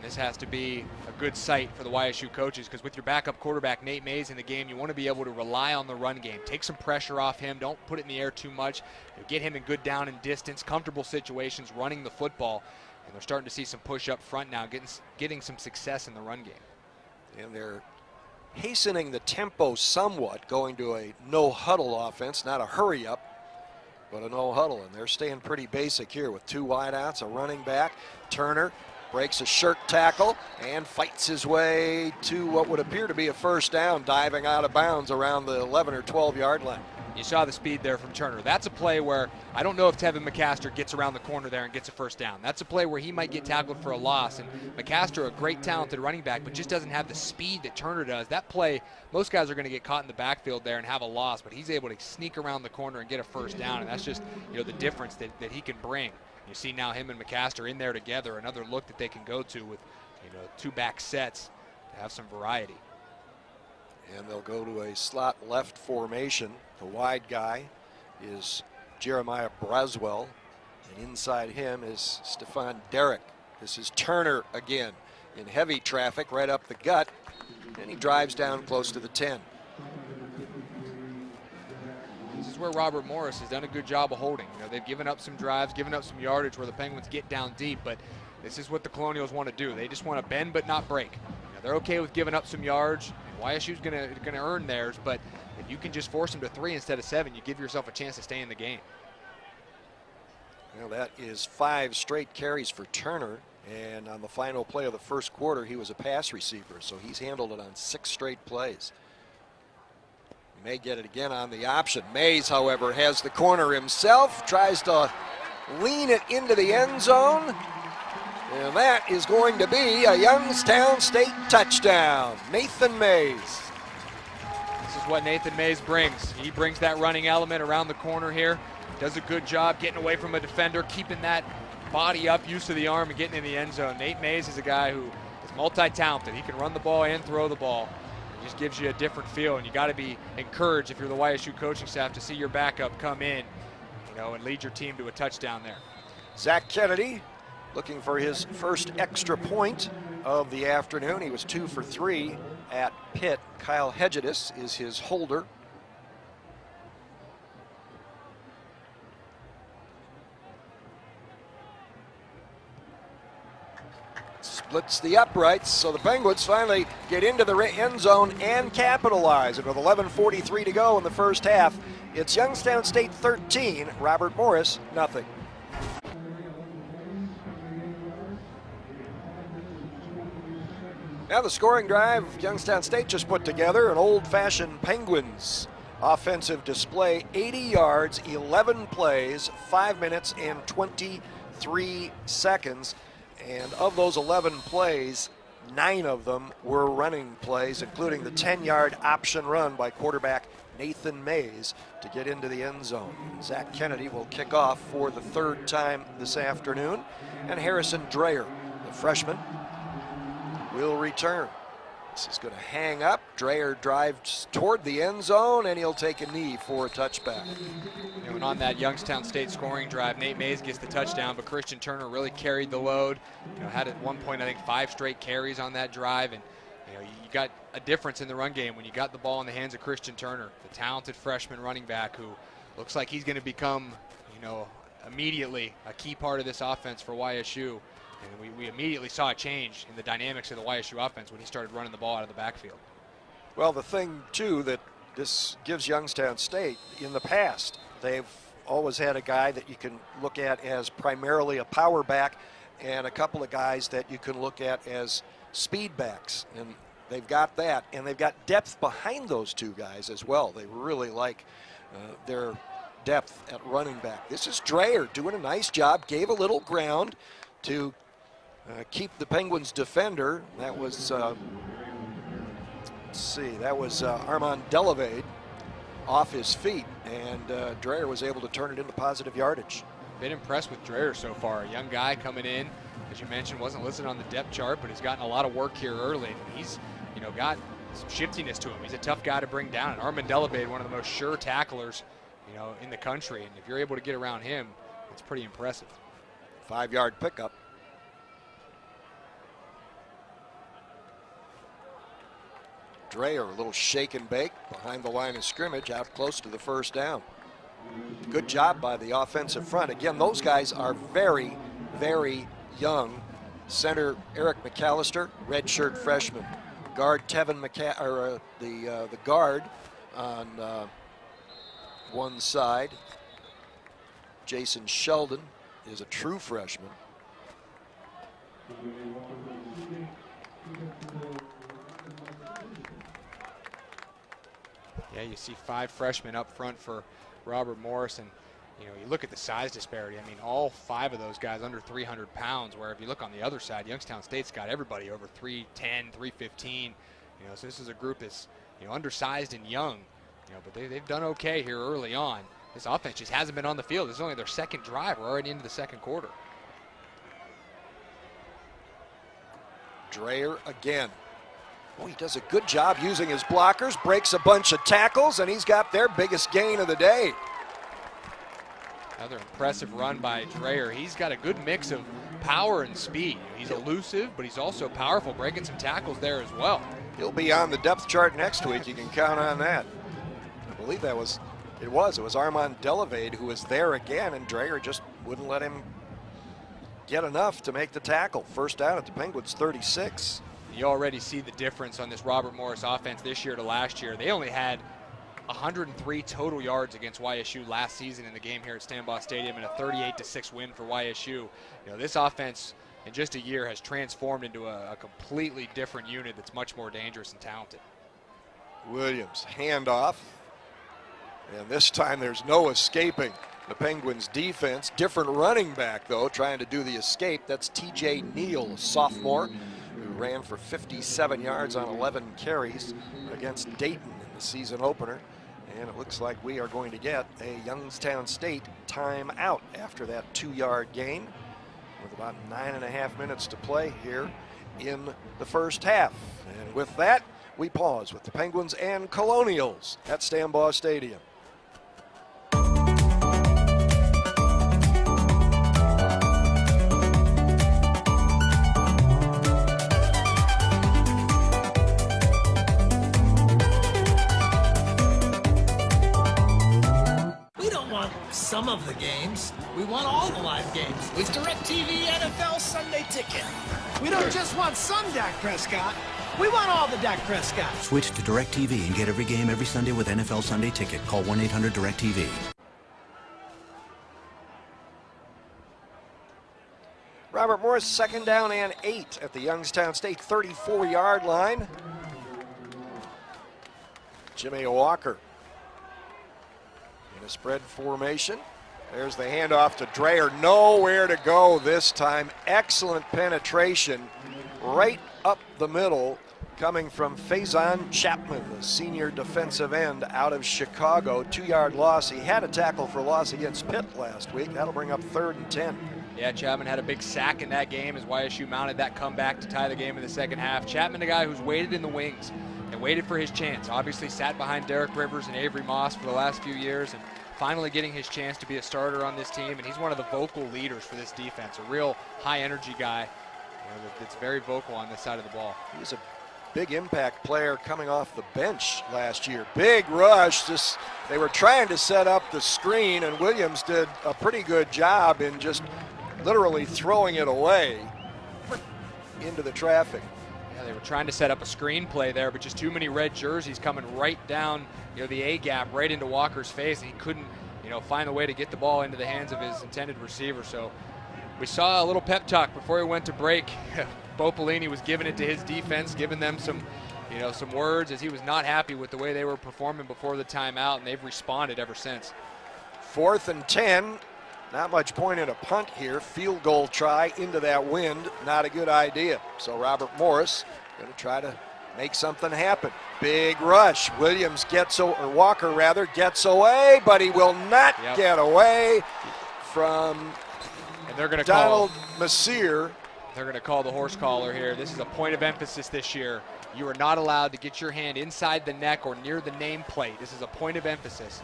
This has to be a good sight for the YSU coaches because with your backup quarterback Nate Mays in the game, you want to be able to rely on the run game. Take some pressure off him. Don't put it in the air too much. Get him in good down and distance, comfortable situations, running the football. And they're starting to see some push up front now, getting some success in the run game. And they're hastening the tempo somewhat, going to a no-huddle offense, not a hurry-up, but a no-huddle. And they're staying pretty basic here with 2 wideouts, a running back. Turner breaks a shirt tackle and fights his way to what would appear to be a first down, diving out of bounds around the 11 or 12-yard line. You saw the speed there from Turner. That's a play where I don't know if Tevin McCaster gets around the corner there and gets a first down. That's a play where he might get tackled for a loss. And McCaster, a great talented running back, but just doesn't have the speed that Turner does. That play, most guys are going to get caught in the backfield there and have a loss, but he's able to sneak around the corner and get a first down. And that's just, you know, the difference that he can bring. You see now him and McCaster in there together, another look that they can go to with, you know, 2 back sets to have some variety. And they'll go to a slot left formation. The wide guy is Jeremiah Braswell, and inside him is Stephon Derrick. This is Turner again in heavy traffic right up the gut, and he drives down close to the 10. This is where Robert Morris has done a good job of holding. You know, they've given up some drives, given up some yardage where the Penguins get down deep, but this is what the Colonials want to do. They just want to bend but not break. You know, they're okay with giving up some yards. YSU's gonna earn theirs, but if you can just force them to 3 instead of 7, you give yourself a chance to stay in the game. Well, that is 5 straight carries for Turner, and on the final play of the first quarter, he was a pass receiver, so he's handled it on 6 straight plays. He may get it again on the option. Mays, however, has the corner himself, tries to lean it into the end zone, and that is going to be a Youngstown State touchdown. Nathan Mays. This is what Nathan Mays brings. He brings that running element around the corner here. Does a good job getting away from a defender, keeping that body up, use of the arm, and getting in the end zone. Nate Mays is a guy who is multi-talented. He can run the ball and throw the ball. It just gives you a different feel, and you got to be encouraged if you're the YSU coaching staff to see your backup come in, you know, and lead your team to a touchdown there. Zach Kennedy looking for his first extra point of the afternoon. He was 2 for 3 at Pitt. Kyle Hedges is his holder. Splits the uprights, so the Penguins finally get into the end zone and capitalize. And with 11:43 to go in the first half, it's Youngstown State 13, Robert Morris nothing. Now the scoring drive Youngstown State just put together, an old-fashioned Penguins offensive display, 80 yards, 11 plays, 5 minutes and 23 seconds. And of those 11 plays, 9 of them were running plays, including the 10-yard option run by quarterback Nathan Mays to get into the end zone. Zach Kennedy will kick off for the 3rd time this afternoon, and Harrison Dreyer, the freshman, will return. This is going to hang up. Dreyer drives toward the end zone, and he'll take a knee for a touchback. And on that Youngstown State scoring drive, Nate Mays gets the touchdown, but Christian Turner really carried the load. Had at one point, I think, 5 straight carries on that drive, and you got a difference in the run game when you got the ball in the hands of Christian Turner, the talented freshman running back who looks like he's going to become, immediately a key part of this offense for YSU. And we immediately saw a change in the dynamics of the YSU offense when he started running the ball out of the backfield. Well, the thing, too, that this gives Youngstown State, in the past, they've always had a guy that you can look at as primarily a power back and a couple of guys that you can look at as speed backs. And they've got that, and they've got depth behind those two guys as well. They really like their depth at running back. This is Dreyer doing a nice job, gave a little ground to keep the Penguins defender. That was, Armand Delavade off his feet, and Dreyer was able to turn it into positive yardage. Been impressed with Dreyer so far. A young guy coming in, as you mentioned, wasn't listed on the depth chart, but he's gotten a lot of work here early. He's, got some shiftiness to him. He's a tough guy to bring down. And Armand Delavade, one of the most sure tacklers, in the country. And if you're able to get around him, it's pretty impressive. 5-yard pickup. Dreyer, a little shake and bake behind the line of scrimmage, out close to the first down. Good job by the offensive front. Again, those guys are very, very young. Center Eric McAllister, redshirt freshman. Guard Tevin the guard on one side. Jason Sheldon is a true freshman. Yeah, you see 5 freshmen up front for Robert Morris, and you look at the size disparity. I mean, all 5 of those guys under 300 pounds, where if you look on the other side, Youngstown State's got everybody over 310, 315. So this is a group that's undersized and young, but they've done okay here early on. This offense just hasn't been on the field. This is only their 2nd drive. We're already into the 2nd quarter. Dreyer again. Oh, he does a good job using his blockers, breaks a bunch of tackles, and he's got their biggest gain of the day. Another impressive run by Dreyer. He's got a good mix of power and speed. He's elusive, but he's also powerful, breaking some tackles there as well. He'll be on the depth chart next week. You can count on that. I believe it was Armand Delavade who was there again, and Dreyer just wouldn't let him get enough to make the tackle. First down at the Penguins' 36. You already see the difference on this Robert Morris offense this year to last year. They only had 103 total yards against YSU last season in the game here at Stambaugh Stadium, and a 38-6 win for YSU. This offense in just a year has transformed into a completely different unit that's much more dangerous and talented. Williams, handoff. And this time there's no escaping the Penguins defense. Different running back, though, trying to do the escape. That's TJ Neal, a sophomore, who ran for 57 yards on 11 carries against Dayton in the season opener. And it looks like we are going to get a Youngstown State timeout after that 2-yard gain, with about 9.5 minutes to play here in the first half. And with that, we pause with the Penguins and Colonials at Stambaugh Stadium. Some of the games. We want all the live games with DirecTV NFL Sunday Ticket. We don't just want some Dak Prescott. We want all the Dak Prescott. Switch to DirecTV and get every game every Sunday with NFL Sunday Ticket. Call 1-800-DirecTV. Robert Morris, 2nd down and 8 at the Youngstown State 34-yard line. Jimmy Walker in a spread formation. There's the handoff to Dreyer. Nowhere to go this time. Excellent penetration right up the middle, coming from Faison Chapman, the senior defensive end out of Chicago. 2-yard loss. He had a tackle for loss against Pitt last week. That'll bring up 3rd and 10. Yeah, Chapman had a big sack in that game as YSU mounted that comeback to tie the game in the second half. Chapman, a guy who's waited in the wings and waited for his chance. Obviously sat behind Derek Rivers and Avery Moss for the last few years, and finally getting his chance to be a starter on this team. And he's one of the vocal leaders for this defense, a real high-energy guy that's very vocal on this side of the ball. He was a big impact player coming off the bench last year. Big rush. They were trying to set up the screen, and Williams did a pretty good job in just literally throwing it away into the traffic. Yeah, they were trying to set up a screenplay there, but just too many red jerseys coming right down, the A gap right into Walker's face, and he couldn't, find a way to get the ball into the hands of his intended receiver. So we saw a little pep talk before he went to break. Bo Pelini was giving it to his defense, giving them some words, as he was not happy with the way they were performing before the timeout, and they've responded ever since. 4th and 10. Not much point in a punt here. Field goal try into that wind. Not a good idea. So Robert Morris going to try to make something happen. Big rush. Williams Walker gets away, but he will not get away from Donald Messier. They're going to call the horse collar here. This is a point of emphasis this year. You are not allowed to get your hand inside the neck or near the nameplate. This is a point of emphasis.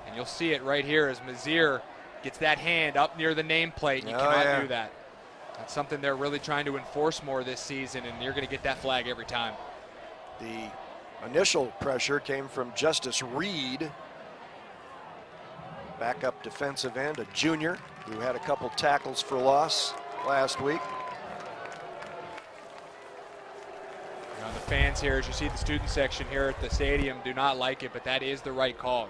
And you'll see it right here as Messier gets that hand up near the nameplate. You cannot do that. That's something they're really trying to enforce more this season, and you're going to get that flag every time. The initial pressure came from Justice Reed, backup defensive end, a junior who had a couple tackles for loss last week. The fans here, as you see the student section here at the stadium, do not like it, but that is the right call.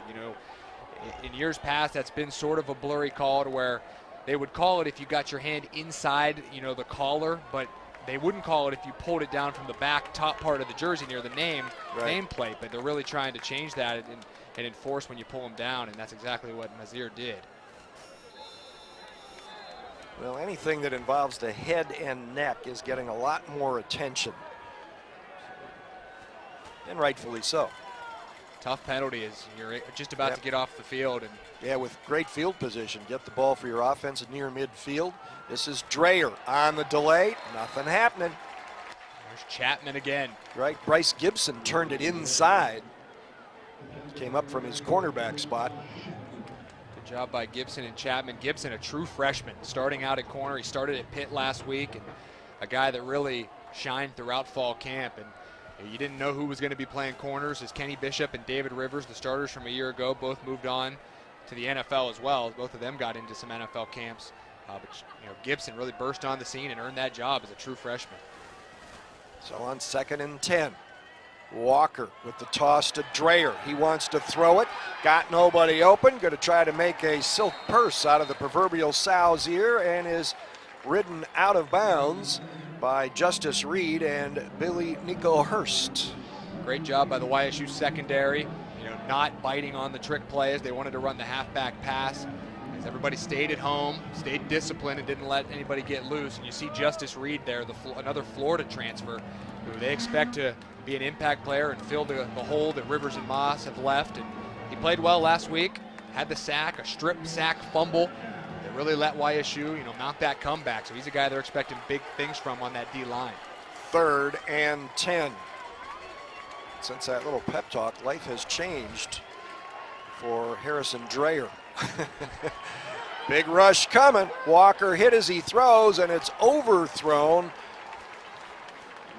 In years past, that's been sort of a blurry call to where they would call it if you got your hand inside, the collar, but they wouldn't call it if you pulled it down from the back top part of the jersey near the nameplate. But they're really trying to change that and enforce when you pull them down, and that's exactly what Messier did. Well, anything that involves the head and neck is getting a lot more attention, and rightfully so. Tough penalty as you're just about to get off the field. And yeah, with great field position, get the ball for your offense near midfield. This is Dreyer on the delay. Nothing happening. There's Chapman again. Right, Bryce Gibson turned it inside. Came up from his cornerback spot. Good job by Gibson and Chapman. Gibson, a true freshman, starting out at corner. He started at Pitt last week, and a guy that really shined throughout fall camp. And you didn't know who was going to be playing corners, as Kenny Bishop and David Rivers, the starters from a year ago, both moved on to the NFL as well. Both of them got into some NFL camps. But Gibson really burst on the scene and earned that job as a true freshman. So on 2nd and 10, Walker with the toss to Dreyer. He wants to throw it. Got nobody open. Going to try to make a silk purse out of the proverbial sow's ear, and is ridden out of bounds by Justice Reed and Billy Nico Hurst. Great job by the YSU secondary, not biting on the trick plays. They wanted to run the halfback pass as everybody stayed at home, stayed disciplined, and didn't let anybody get loose. And you see Justice Reed there, another Florida transfer, who they expect to be an impact player and fill the hole that Rivers and Moss have left. And he played well last week, had the sack, a strip sack fumble. Really let YSU, mount that comeback. So he's a guy they're expecting big things from on that D-line. 3rd and 10. Since that little pep talk, life has changed for Harrison Dreyer. Big rush coming. Walker hit as he throws, and it's overthrown.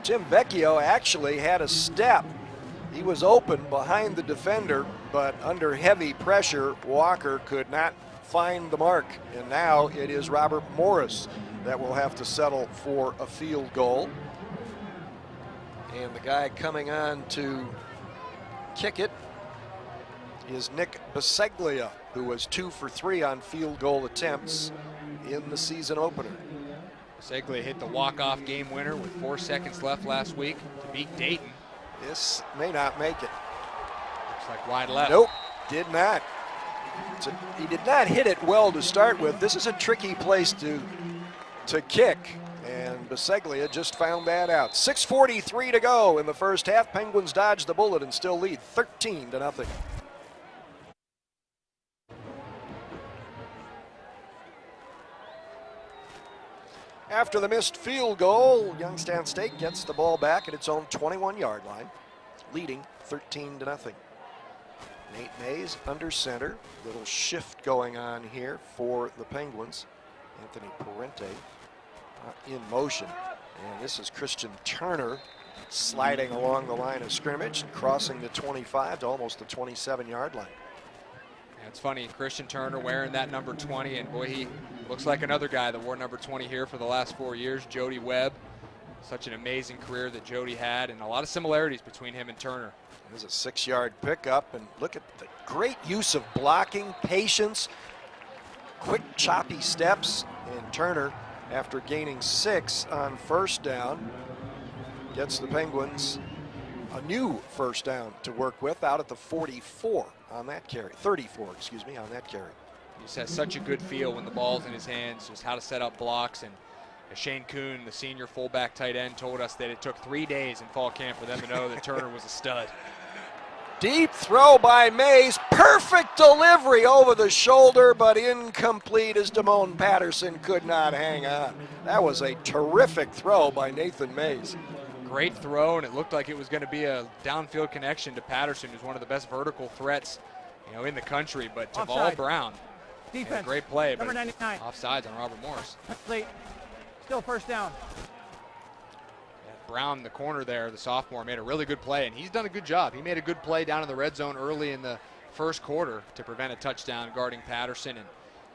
Jim Vecchio actually had a step. He was open behind the defender, but under heavy pressure, Walker could not find the mark, and now it is Robert Morris that will have to settle for a field goal. And the guy coming on to kick it is Nick Biseglia, who was 2 for 3 on field goal attempts in the season opener. Biseglia hit the walk-off game winner with 4 seconds left last week to beat Dayton. This may not make it. Looks like wide left. Nope, did not. He did not hit it well to start with. This is a tricky place to kick, and Biseglia just found that out. 6:43 to go in the first half. Penguins dodge the bullet and still lead 13-0. After the missed field goal, Youngstown State gets the ball back at its own 21-yard line, leading 13-0. Nate Mays under center. Little shift going on here for the Penguins. Anthony Parente in motion. And this is Christian Turner sliding along the line of scrimmage and crossing the 25 to almost the 27-yard line. Yeah, it's funny, Christian Turner wearing that number 20, and boy, he looks like another guy that wore number 20 here for the last 4 years, Jody Webb. Such an amazing career that Jody had, and a lot of similarities between him and Turner. There's a 6-yard pickup, and look at the great use of blocking, patience, quick choppy steps, and Turner, after gaining 6 on first down, gets the Penguins a new first down to work with out at the 44 on that carry, 34, excuse me, on that carry. He just has such a good feel when the ball's in his hands, just how to set up blocks. And Shane Kuhn, the senior fullback tight end, told us that it took 3 days in fall camp for them to know that Turner was a stud. Deep throw by Mays, perfect delivery over the shoulder, but incomplete as Damone Patterson could not hang on. That was a terrific throw by Nathan Mays. Great throw, and it looked like it was going to be a downfield connection to Patterson, who's one of the best vertical threats, in the country. But Taval Brown, defense, great play, number but 99. Offsides on Robert Morris. Late. Still first down. Brown, the corner there, the sophomore, made a really good play, and he's done a good job. He made a good play down in the red zone early in the first quarter to prevent a touchdown, guarding Patterson, and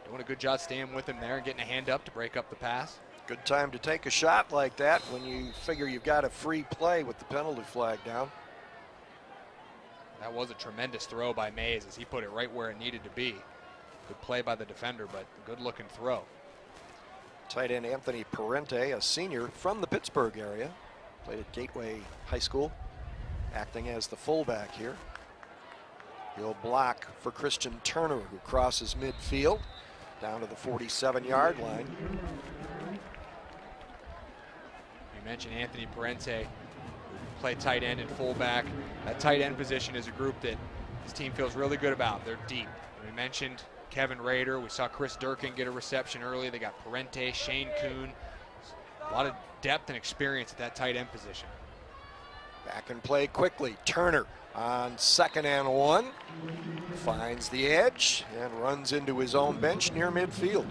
doing a good job staying with him there and getting a hand up to break up the pass. Good time to take a shot like that when you figure you've got a free play with the penalty flag down. That was a tremendous throw by Mays as he put it right where it needed to be. Good play by the defender, but a good-looking throw. Tight end Anthony Parente, a senior from the Pittsburgh area. Played at Gateway High School, acting as the fullback here. He'll block for Christian Turner, who crosses midfield down to the 47-yard line. You mentioned Anthony Parente, who played tight end and fullback. That tight end position is a group that this team feels really good about. They're deep. We mentioned Kevin Rader. We saw Chris Durkin get a reception early. They got Parente, Shane Kuhn. A lot of depth and experience at that tight end position. Back and play quickly. Turner on 2nd and 1. Finds the edge and runs into his own bench near midfield.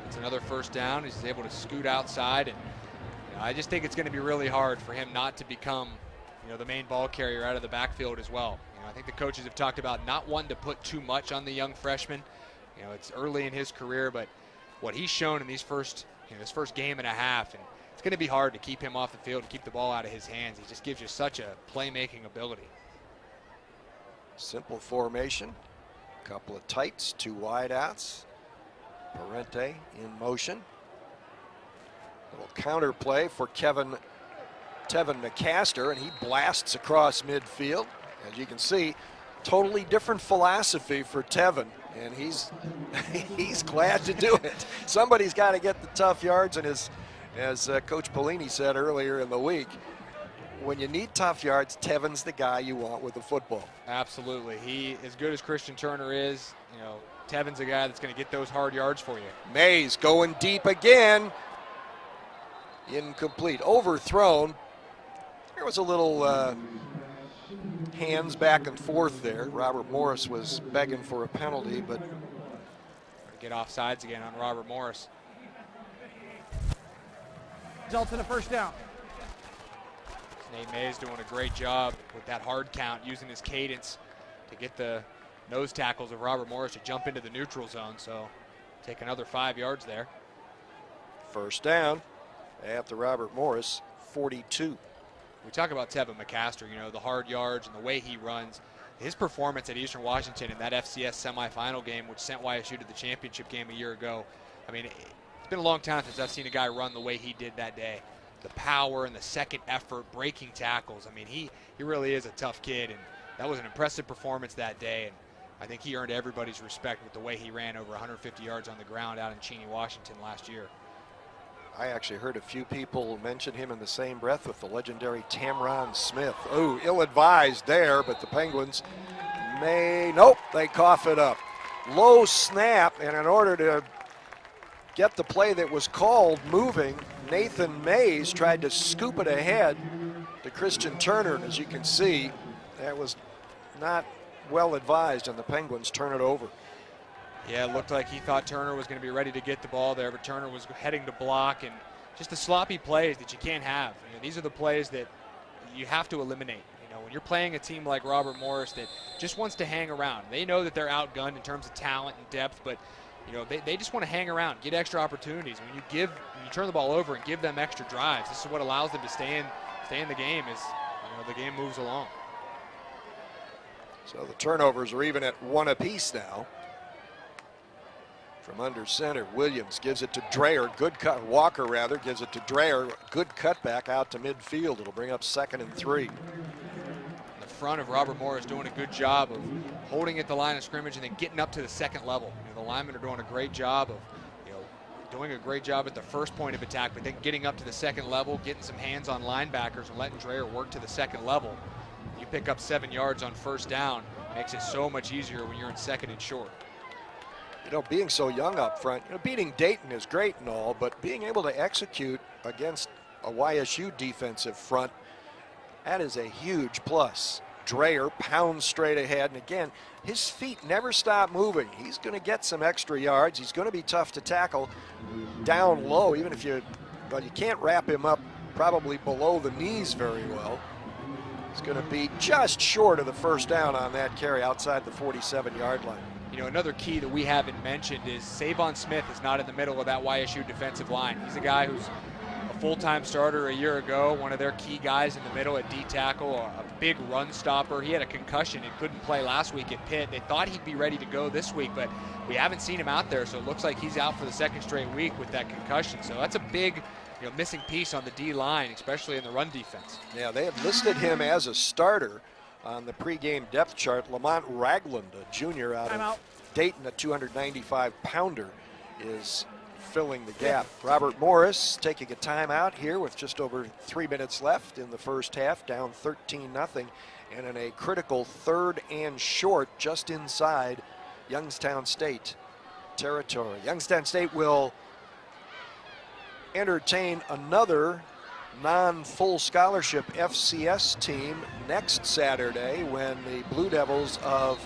It's another first down. He's able to scoot outside, and I just think it's going to be really hard for him not to become the main ball carrier out of the backfield as well. I think the coaches have talked about not wanting to put too much on the young freshman. It's early in his career, but what he's shown in these first game and a half, and it's going to be hard to keep him off the field and keep the ball out of his hands. He just gives you such a playmaking ability. Simple formation, couple of tights, 2 wideouts. Parente in motion. Little counter play for Tevin McCaster, and he blasts across midfield. As you can see, totally different philosophy for Tevin, and he's glad to do it. Somebody's got to get the tough yards, and as Coach Pelini said earlier in the week, when you need tough yards, Tevin's the guy you want with the football. Absolutely. He, as good as Christian Turner is, Tevin's a guy that's going to get those hard yards for you. Mays going deep again. Incomplete. Overthrown. There was a little hands back and forth there. Robert Morris was begging for a penalty, but get offsides again on Robert Morris. Results in a first down. Nate Mays doing a great job with that hard count, using his cadence to get the nose tackles of Robert Morris to jump into the neutral zone. So take another 5 yards there. First down at the Robert Morris 42. We talk about Tevin McCaster, the hard yards and the way he runs. His performance at Eastern Washington in that FCS semifinal game, which sent YSU to the championship game a year ago, I mean, it's been a long time since I've seen a guy run the way he did that day. The power and the second effort, breaking tackles. I mean, he really is a tough kid, and that was an impressive performance that day. And I think he earned everybody's respect with the way he ran over 150 yards on the ground out in Cheney, Washington last year. I actually heard a few people mention him in the same breath with the legendary Tamron Smith. Oh, ill-advised there, but the Penguins nope, they cough it up. Low snap, and in order to get the play that was called moving, Nathan Mays tried to scoop it ahead to Christian Turner, and as you can see, that was not well advised, and the Penguins turn it over. Yeah, it looked like he thought Turner was going to be ready to get the ball there, but Turner was heading to block, and just the sloppy plays that you can't have. You know, these are the plays that you have to eliminate. You know, when you're playing a team like Robert Morris that just wants to hang around, they know that they're outgunned in terms of talent and depth, but you know, they just want to hang around, get extra opportunities. When you turn the ball over and give them extra drives, this is what allows them to stay in the game as the game moves along. So the turnovers are even at 1 apiece now. From under center, Williams gives it to Dreyer. Good cut. Walker, rather, gives it to Dreyer. Good cutback out to midfield. It'll bring up 2nd and 3. The front of Robert Morris doing a good job of holding at the line of scrimmage and then getting up to the second level. You know, the linemen are doing a great job of, doing a great job at the first point of attack, but then getting up to the second level, getting some hands on linebackers and letting Dreyer work to the second level. You pick up 7 yards on first down, makes it so much easier when you're in 2nd and short. You know, being so young up front, beating Dayton is great and all, but being able to execute against a YSU defensive front, that is a huge plus. Dreyer pounds straight ahead, and again, his feet never stop moving. He's going to get some extra yards. He's going to be tough to tackle down low, even if you can't wrap him up probably below the knees very well. He's going to be just short of the first down on that carry outside the 47-yard line. You know, another key that we haven't mentioned is Savon Smith is not in the middle of that YSU defensive line. He's a guy who's a full-time starter a year ago, one of their key guys in the middle at D-tackle, a big run stopper. He had a concussion and couldn't play last week at Pitt. They thought he'd be ready to go this week, but we haven't seen him out there, so it looks like he's out for the 2nd straight week with that concussion. So that's a big missing piece on the D-line, especially in the run defense. Yeah, they have listed him as a starter on the pregame depth chart. Lamont Ragland, a junior out of Dayton, a 295-pounder, is filling the gap. Robert Morris taking a timeout here with just over 3 minutes left in the first half, down 13-0, and in a critical 3rd and short just inside Youngstown State territory. Youngstown State will entertain another non-full scholarship FCS team next Saturday when the Blue Devils of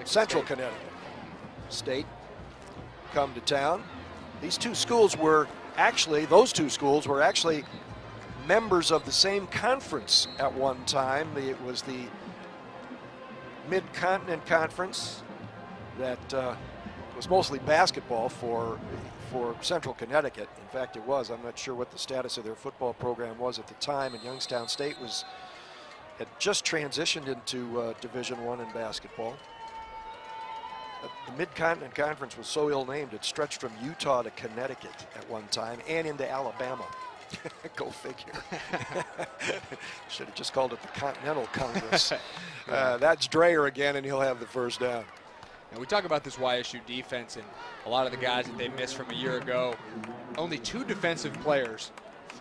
Central Connecticut State come to town. Those two schools were actually members of the same conference at one time. It was the Mid-Continent Conference that was mostly basketball for Central Connecticut. In fact, it was. I'm not sure what the status of their football program was at the time, and Youngstown State had just transitioned into Division I in basketball. The Mid-Continent Conference was so ill-named, it stretched from Utah to Connecticut at one time and into Alabama. Go figure. Should have just called it the Continental Congress. That's Dreyer again, and he'll have the first down. And we talk about this YSU defense and a lot of the guys that they missed from a year ago. Only 2 defensive players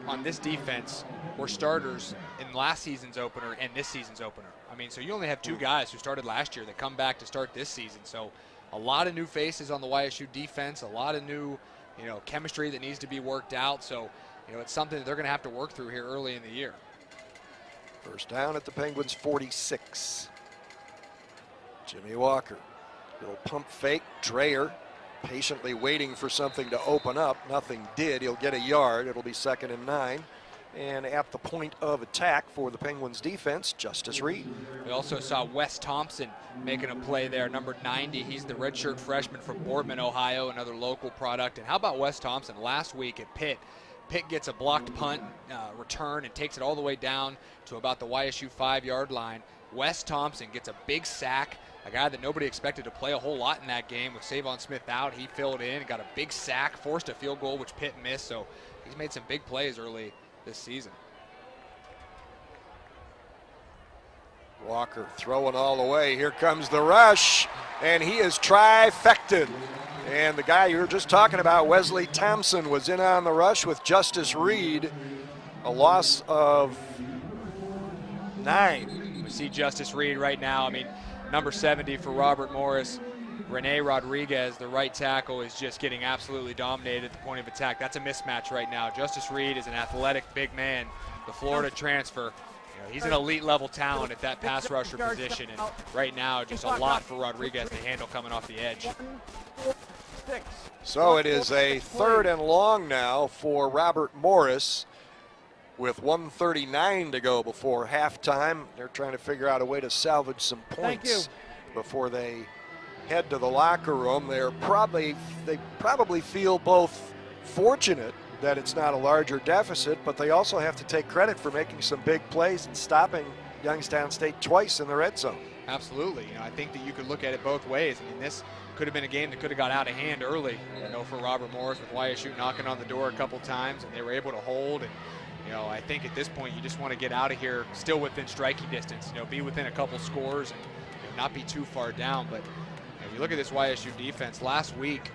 on this defense were starters in last season's opener and this season's opener. I mean, so you only have 2 guys who started last year that come back to start this season. So a lot of new faces on the YSU defense, a lot of new, chemistry that needs to be worked out. So, it's something that they're going to have to work through here early in the year. First down at the Penguins' 46. Jimmy Walker. Little pump fake. Dreyer patiently waiting for something to open up. Nothing did. He'll get a yard. It'll be 2nd and 9. And at the point of attack for the Penguins defense, Justice Reed. We also saw Wes Thompson making a play there, number 90. He's the redshirt freshman from Boardman, Ohio, another local product. And how about Wes Thompson? Last week at Pitt, Pitt gets a blocked punt return and takes it all the way down to about the YSU 5-yard line. Wes Thompson gets a big sack, a guy that nobody expected to play a whole lot in that game. With Savon Smith out, he filled in, got a big sack, forced a field goal, which Pitt missed. So he's made some big plays early this season. Walker throwing all the way. Here comes the rush, and he is trifected. And the guy you were just talking about, Wesley Thompson, was in on the rush with Justice Reed. A loss of 9. We see Justice Reed right now. I mean, number 70 for Robert Morris. Rene Rodriguez, the right tackle, is just getting absolutely dominated at the point of attack. That's a mismatch right now. Justice Reed is an athletic big man. The Florida transfer. He's an elite level talent at that pass rusher position, and right now just a lot for Rodriguez to handle coming off the edge. So it is a 3rd and long now for Robert Morris with 1:39 to go before halftime. They're trying to figure out a way to salvage some points before they head to the locker room. They probably feel both fortunate that it's not a larger deficit, but they also have to take credit for making some big plays and stopping Youngstown State twice in the red zone. Absolutely. I think that you could look at it both ways. I mean, this could have been a game that could have got out of hand early, for Robert Morris, with YSU knocking on the door a couple times, and they were able to hold. And, I think at this point you just want to get out of here still within striking distance, be within a couple scores and not be too far down. But if you look at this YSU defense, last week,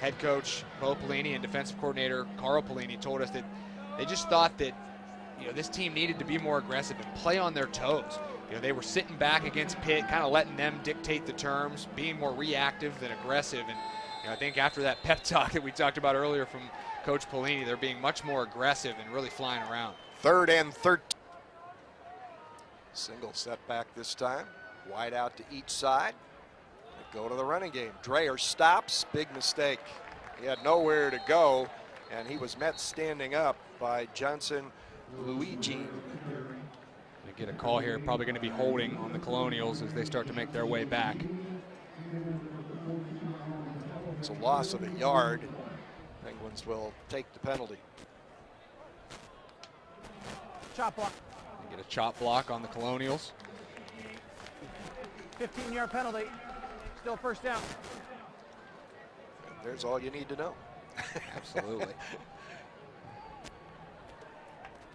head coach Bo Pelini and defensive coordinator Carl Pelini told us that they just thought that this team needed to be more aggressive and play on their toes. They were sitting back against Pitt, kind of letting them dictate the terms, being more reactive than aggressive. And I think after that pep talk that we talked about earlier from Coach Pelini, they're being much more aggressive and really flying around. 3rd and 13. Single setback this time. Wide out to each side. They go to the running game. Dreyer stops. Big mistake. He had nowhere to go, and he was met standing up by Johnson Luigi. They get a call here, probably going to be holding on the Colonials as they start to make their way back. It's a loss of a yard. Penguins will take the penalty. Chop block. They get a chop block on the Colonials. 15-yard penalty. Still 1st down. There's all you need to know. Absolutely.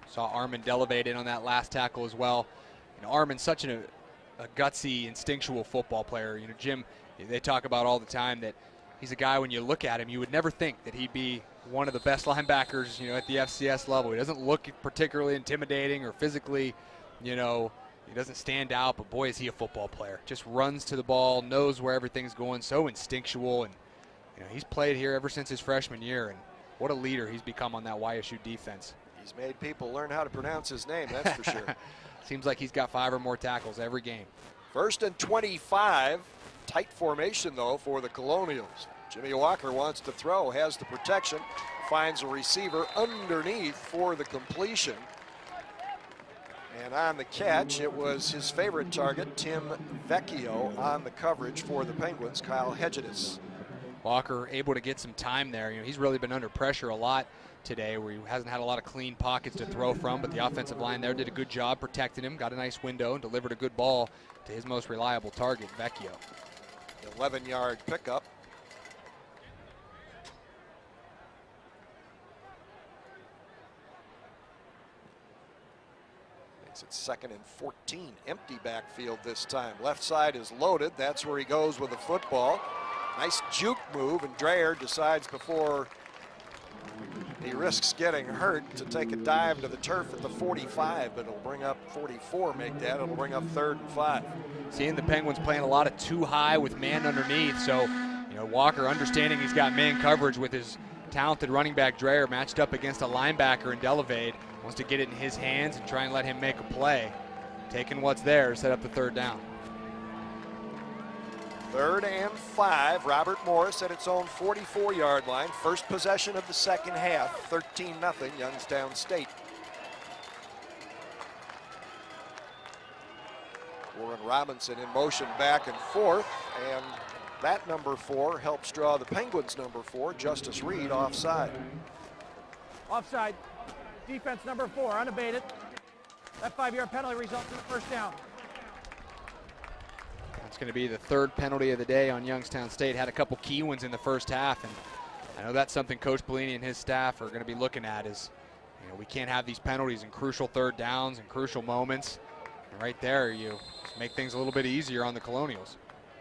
Saw Armin Delevate in on that last tackle as well. Armin's such a gutsy, instinctual football player. Jim, they talk about all the time that he's a guy, when you look at him, you would never think that he'd be one of the best linebackers, at the FCS level. He doesn't look particularly intimidating or physically, he doesn't stand out, but boy, is he a football player. Just runs to the ball, knows where everything's going, so instinctual. And, he's played here ever since his freshman year, and what a leader he's become on that YSU defense. He's made people learn how to pronounce his name, that's for sure. Seems like he's got 5 or more tackles every game. 1st and 25. Tight formation, though, for the Colonials. Jimmy Walker wants to throw, has the protection, finds a receiver underneath for the completion. And on the catch, it was his favorite target, Tim Vecchio, on the coverage for the Penguins, Kyle Hedges. Walker able to get some time there. He's really been under pressure a lot today, where he hasn't had a lot of clean pockets to throw from, but the offensive line there did a good job protecting him, got a nice window, and delivered a good ball to his most reliable target, Vecchio. 11-yard pickup. Makes it 2nd and 14. Empty backfield this time. Left side is loaded. That's where he goes with the football. Nice juke move, and Dreyer decides before he risks getting hurt to take a dive to the turf at the 45, but it'll bring up 44, make that. It'll bring up 3rd and 5. Seeing the Penguins playing a lot of too high with man underneath, so Walker understanding he's got man coverage with his talented running back Dreyer matched up against a linebacker in Delevade, wants to get it in his hands and try and let him make a play. Taking what's there to set up the 3rd down. 3rd and 5. Robert Morris at its own 44-yard line. First possession of the second half. 13-0 Youngstown State. Warren Robinson in motion back and forth, and that number 4 helps draw the Penguins' number 4, Justice Reed, offside. Offside. Defense number 4, unabated. That 5-yard penalty results in a 1st down. That's going to be the third penalty of the day on Youngstown State. Had a couple key ones in the first half, and I know that's something Coach Bellini and his staff are going to be looking at is, we can't have these penalties in crucial third downs and crucial moments. And right there, you make things a little bit easier on the Colonials.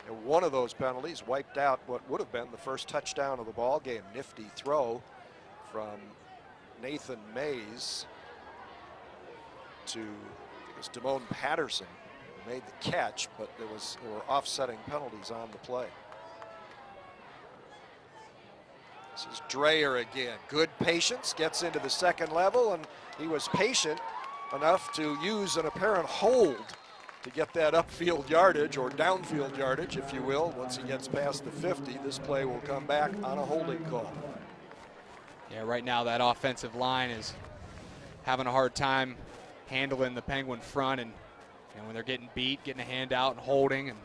And one of those penalties wiped out what would have been the first touchdown of the ball game. Nifty throw from Nathan Mays to, I think it was Damone Patterson who made the catch, but there were offsetting penalties on the play. This is Dreyer again. Good patience, gets into the second level, and he was patient enough to use an apparent hold to get that upfield yardage, or downfield yardage, if you will. Once he gets past the 50, this play will come back on a holding call. Yeah, right now that offensive line is having a hard time handling the Penguin front, and when they're getting beat, getting a hand out and holding, and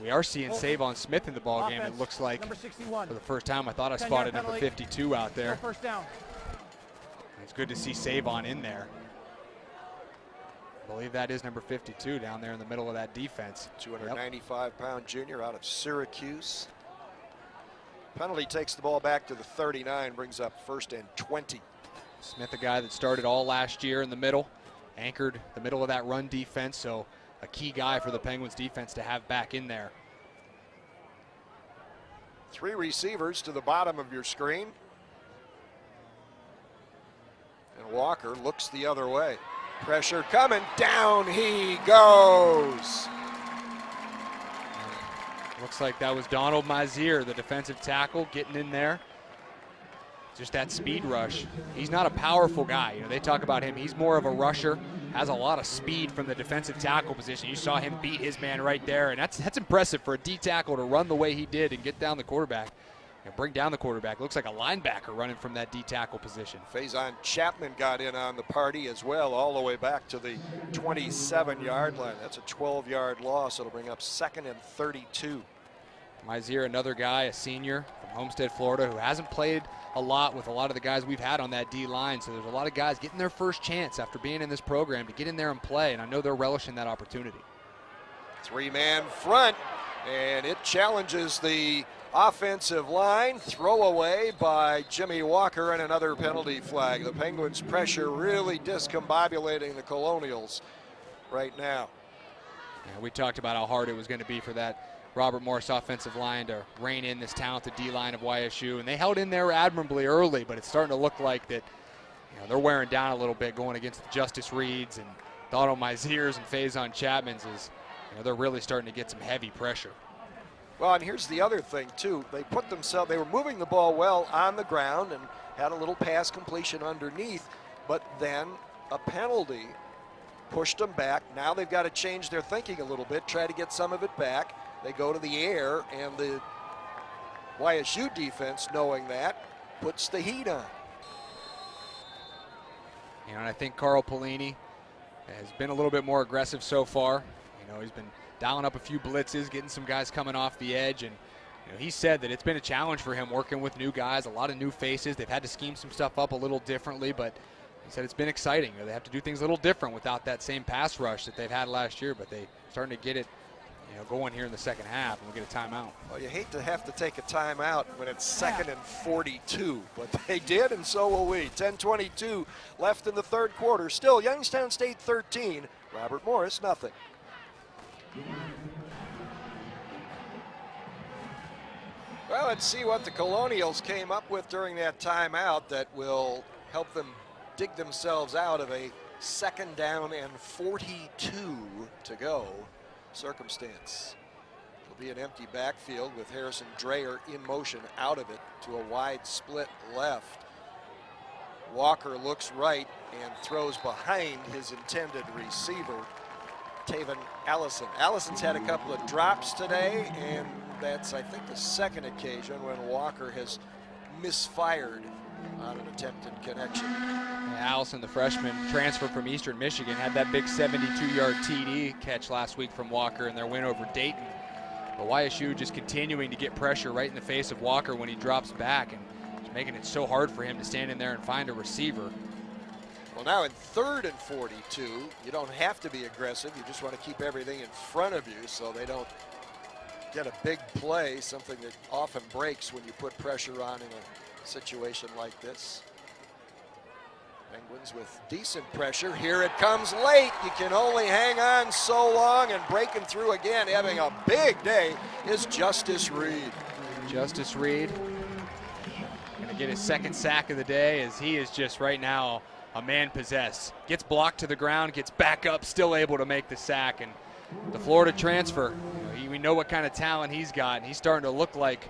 we are seeing Savon Smith in the ball game. It looks like for the first time. I thought I spotted number 52 out there. First down. It's good to see Savon in there. I believe that is number 52 down there in the middle of that defense. 295-pound junior out of Syracuse. Penalty takes the ball back to the 39, brings up 1st and 20. Smith, a guy that started all last year in the middle, anchored the middle of that run defense, so a key guy for the Penguins defense to have back in there. 3 receivers to the bottom of your screen. And Walker looks the other way. Pressure coming, down he goes. Looks like that was Donald Mazier, the defensive tackle, getting in there. Just that speed rush. He's not a powerful guy. They talk about him. He's more of a rusher, has a lot of speed from the defensive tackle position. You saw him beat his man right there, and that's impressive for a D tackle to run the way he did and get down the quarterback and bring down the quarterback. Looks like a linebacker running from that D tackle position. Faison Chapman got in on the party as well, all the way back to the 27-yard line. That's a 12-yard loss. It'll bring up 2nd and 32. Mazier, another guy, a senior from Homestead, Florida, who hasn't played a lot with a lot of the guys we've had on that D line. So there's a lot of guys getting their first chance after being in this program to get in there and play, and I know they're relishing that opportunity. 3-man front, and it challenges the offensive line. Throwaway by Jimmy Walker, and another penalty flag. The Penguins' pressure really discombobulating the Colonials right now. Yeah, we talked about how hard it was going to be for that Robert Morris offensive line to rein in this talented D-line of YSU, and they held in there admirably early, but it's starting to look like that they're wearing down a little bit going against the Justice Reeds and Donald Maziers and Faison Chapmans. They're really starting to get some heavy pressure. Well, and here's the other thing too. They were moving the ball well on the ground and had a little pass completion underneath, but then a penalty pushed them back. Now they've got to change their thinking a little bit, try to get some of it back. They go to the air, and the YSU defense, knowing that, puts the heat on. And I think Carl Pelini has been a little bit more aggressive so far. He's been dialing up a few blitzes, getting some guys coming off the edge, and he said that it's been a challenge for him working with new guys, a lot of new faces. They've had to scheme some stuff up a little differently, but he said it's been exciting. They have to do things a little different without that same pass rush that they've had last year, but they're starting to get it going here in the second half, and we'll get a timeout. Well, you hate to have to take a timeout when it's 2nd and 42, but they did, and so will we. 10:22 left in the third quarter. Still Youngstown State 13, Robert Morris nothing. Well, let's see what the Colonials came up with during that timeout that will help them dig themselves out of a 2nd down and 42 to go circumstance. It'll be an empty backfield with Harrison Dreyer in motion out of it to a wide split left. Walker looks right and throws behind his intended receiver, Taven Allison. Allison's had a couple of drops today, and that's, I think, the second occasion when Walker has misfired on an attempted connection. Allison, the freshman, transferred from Eastern Michigan, had that big 72-yard TD catch last week from Walker in their win over Dayton. But YSU just continuing to get pressure right in the face of Walker when he drops back, and just making it so hard for him to stand in there and find a receiver. Well, now in 3rd and 42, you don't have to be aggressive. You just want to keep everything in front of you so they don't get a big play, something that often breaks when you put pressure on in a situation like this. Penguins with decent pressure. Here it comes late. You can only hang on so long, and breaking through again, having a big day, is Justice Reed. Justice Reed gonna get his second sack of the day, as he is just right now a man possessed. Gets blocked to the ground, gets back up, still able to make the sack. And the Florida transfer, we know what kind of talent he's got, and he's starting to look like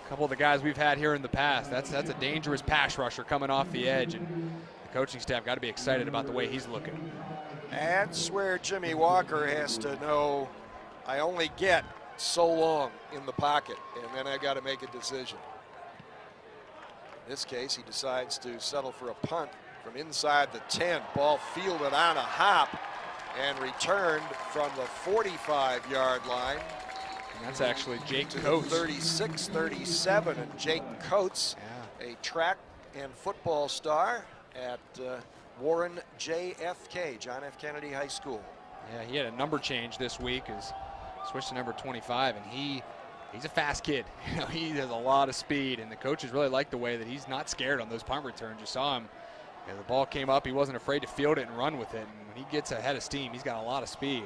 a couple of the guys we've had here in the past. That's a dangerous pass rusher coming off the edge, and the coaching staff got to be excited about the way he's looking. That's where Jimmy Walker has to know, I only get so long in the pocket, and then I got to make a decision. In this case, he decides to settle for a punt from inside the 10. Ball fielded on a hop and returned from the 45-yard line. And that's actually Jake to Coates. 36-37, and Jake Coates, a track and football star at Warren JFK, John F. Kennedy High School. Yeah, he had a number change this week, as switched to number 25, and he's a fast kid. He has a lot of speed, and the coaches really like the way that he's not scared on those punt returns. You saw him, the ball came up, he wasn't afraid to field it and run with it, and when he gets ahead of steam, he's got a lot of speed.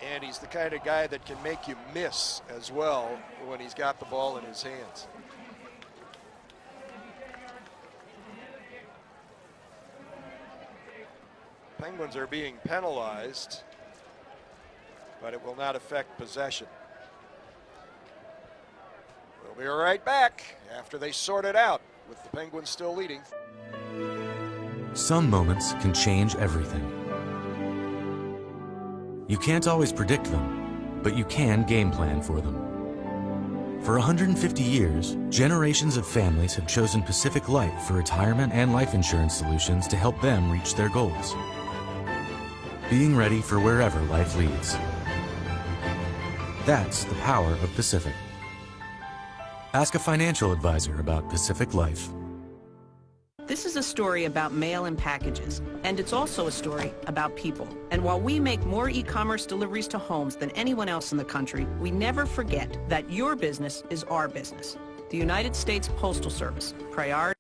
And he's the kind of guy that can make you miss as well when he's got the ball in his hands. Penguins are being penalized, but it will not affect possession. We'll be right back after they sort it out, with the Penguins still leading. Some moments can change everything. You can't always predict them, but you can game plan for them. For 150 years, generations of families have chosen Pacific Life for retirement and life insurance solutions to help them reach their goals. Being ready for wherever life leads. That's the power of Pacific. Ask a financial advisor about Pacific Life. This is a story about mail and packages, and it's also a story about people. And while we make more e-commerce deliveries to homes than anyone else in the country, we never forget that your business is our business. The United States Postal Service, priority.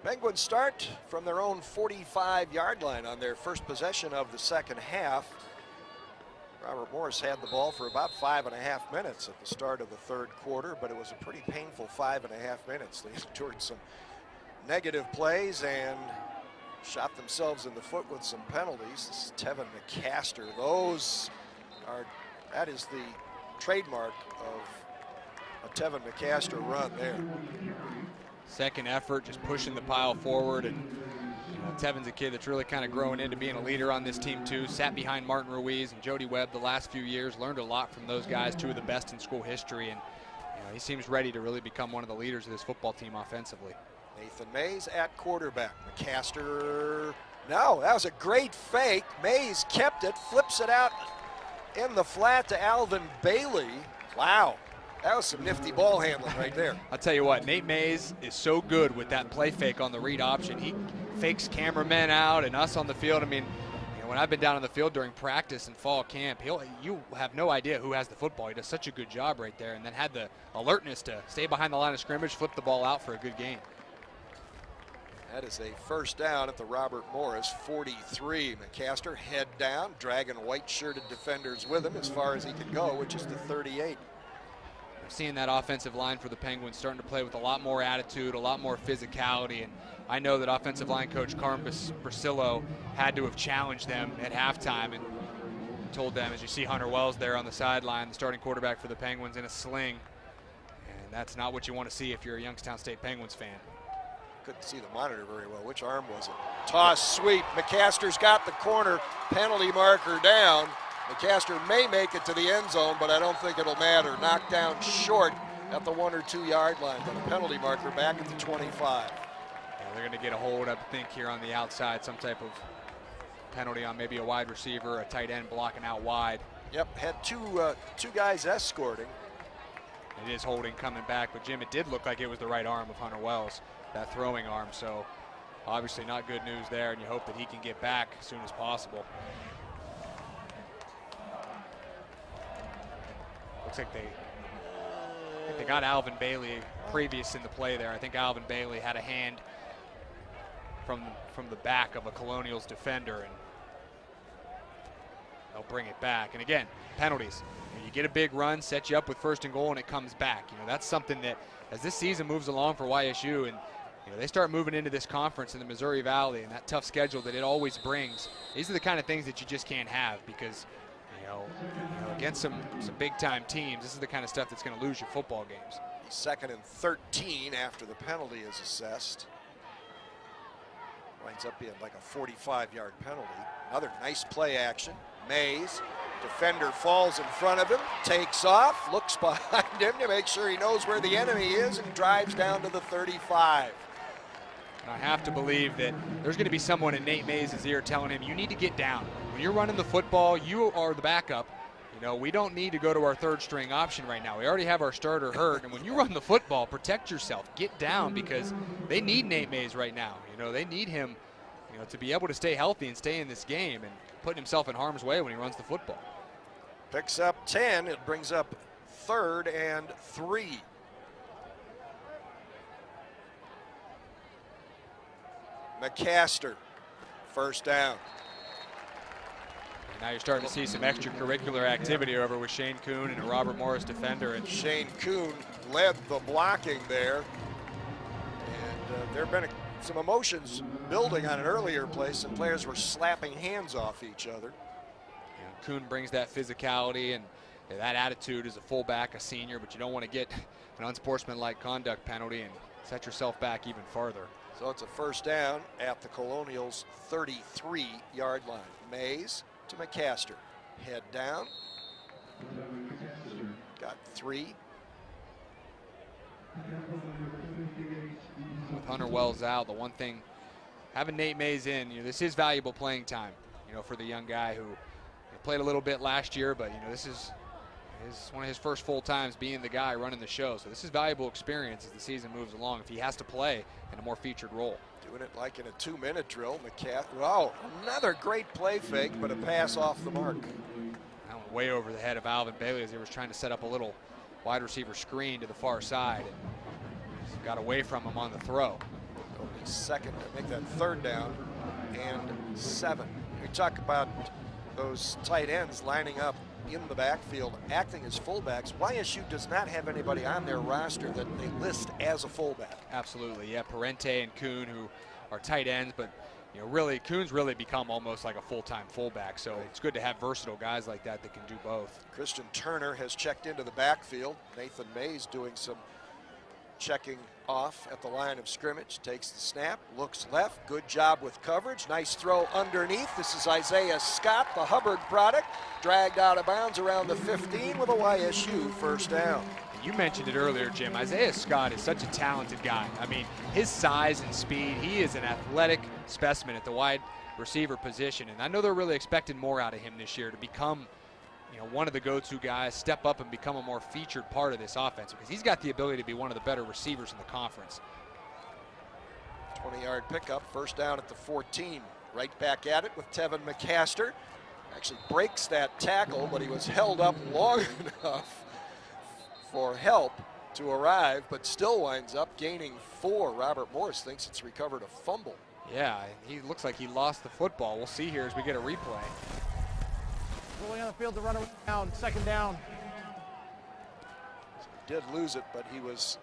Penguins start from their own 45-yard line on their first possession of the second half. Robert Morris had the ball for about 5.5 minutes at the start of the third quarter, but it was a pretty painful 5.5 minutes. They endured some negative plays and shot themselves in the foot with some penalties. This is Tevin McCaster. That is the trademark of a Tevin McCaster run there. Second effort, just pushing the pile forward, and Tevin's a kid that's really kind of growing into being a leader on this team too. Sat behind Martin Ruiz and Jody Webb the last few years, learned a lot from those guys, two of the best in school history, and he seems ready to really become one of the leaders of this football team offensively. Nathan Mays at quarterback. McCaster, no, that was a great fake. Mays kept it, flips it out in the flat to Alvin Bailey. Wow. That was some nifty ball handling right there. I'll tell you what, Nate Mays is so good with that play fake on the read option. He fakes cameramen out and us on the field. I mean, when I've been down on the field during practice and fall camp, you have no idea who has the football. He does such a good job right there, and then had the alertness to stay behind the line of scrimmage, flip the ball out for a good gain. That is a first down at the Robert Morris 43. McCaster head down, dragging white-shirted defenders with him as far as he can go, which is the 38. Seeing that offensive line for the Penguins starting to play with a lot more attitude, a lot more physicality, and I know that offensive line coach Carm Brasillo had to have challenged them at halftime and told them, as you see Hunter Wells there on the sideline, the starting quarterback for the Penguins, in a sling, and that's not what you want to see if you're a Youngstown State Penguins fan. Couldn't see the monitor very well. Which arm was it? Toss sweep. McCaster's got the corner, penalty marker down. McCaster may make it to the end zone, but I don't think it'll matter. Knocked down short at the 1 or 2 yard line, but a penalty marker back at the 25. Yeah, they're going to get a hold, I think, here on the outside, some type of penalty on maybe a wide receiver, a tight end blocking out wide. Yep, had two guys escorting. It is holding coming back, but Jim, it did look like it was the right arm of Hunter Wells, that throwing arm. So obviously not good news there, and you hope that he can get back as soon as possible. Looks like they got Alvin Bailey previous in the play there. I think Alvin Bailey had a hand from the back of a Colonials defender, and they'll bring it back. And again, penalties. You get a big run, set you up with 1st and goal, and it comes back. That's something that, as this season moves along for YSU, and they start moving into this conference in the Missouri Valley and that tough schedule that it always brings, these are the kind of things that you just can't have, because against some big-time teams, this is the kind of stuff that's going to lose your football games. 2nd and 13 after the penalty is assessed. Winds up being like a 45-yard penalty. Another nice play action. Mays, defender falls in front of him, takes off, looks behind him to make sure he knows where the enemy is, and drives down to the 35. And I have to believe that there's going to be someone in Nate Mays' ear telling him, you need to get down. When you're running the football, you are the backup. We don't need to go to our 3rd string option right now. We already have our starter hurt, and when you run the football, protect yourself. Get down, because they need Nate Mays right now. They need him, to be able to stay healthy and stay in this game, and putting himself in harm's way when he runs the football. Picks up 10. It brings up 3rd and 3. McCaster, 1st down. Now you're starting to see some extracurricular activity over with Shane Kuhn and a Robert Morris defender. And Shane Kuhn led the blocking there. And there have been some emotions building on an earlier play. Some players were slapping hands off each other. Yeah, Kuhn brings that physicality and that attitude as a fullback, a senior, but you don't want to get an unsportsmanlike conduct penalty and set yourself back even farther. So it's a 1st down at the Colonials' 33-yard line. Mays to McCaster. Head down. Got 3. With Hunter Wells out, the one thing, having Nate Mays in, this is valuable playing time, for the young guy who played a little bit last year, but, this is one of his first full times being the guy running the show. So this is valuable experience as the season moves along if he has to play in a more featured role. Doing it like in a 2-minute drill. Wow, another great play fake, but a pass off the mark. That went way over the head of Alvin Bailey as he was trying to set up a little wide receiver screen to the far side, and got away from him on the throw. It'll be 2nd to make that 3rd down and 7. We talk about those tight ends lining up in the backfield, acting as fullbacks. YSU does not have anybody on their roster that they list as a fullback. Absolutely, yeah. Parente and Kuhn, who are tight ends, but really, Kuhn's really become almost like a full-time fullback. So it's good to have versatile guys like that can do both. Christian Turner has checked into the backfield. Nathan Mays doing some checking off at the line of scrimmage, takes the snap, looks left, good job with coverage, nice throw underneath. This is Isaiah Scott, the Hubbard product, dragged out of bounds around the 15 with a YSU 1st down. You mentioned it earlier, Jim. Isaiah Scott is such a talented guy. I mean, his size and speed, he is an athletic specimen at the wide receiver position, and I know they're really expecting more out of him this year to become one of the go-to guys, step up and become a more featured part of this offense, because he's got the ability to be one of the better receivers in the conference. 20-yard pickup, 1st down at the 14. Right back at it with Tevin McCaster. Actually breaks that tackle, but he was held up long enough for help to arrive, but still winds up gaining 4. Robert Morris thinks it's recovered a fumble. Yeah, he looks like he lost the football. We'll see here as we get a replay. Rolling on the field, the runner down, 2nd down. Did lose it, but he was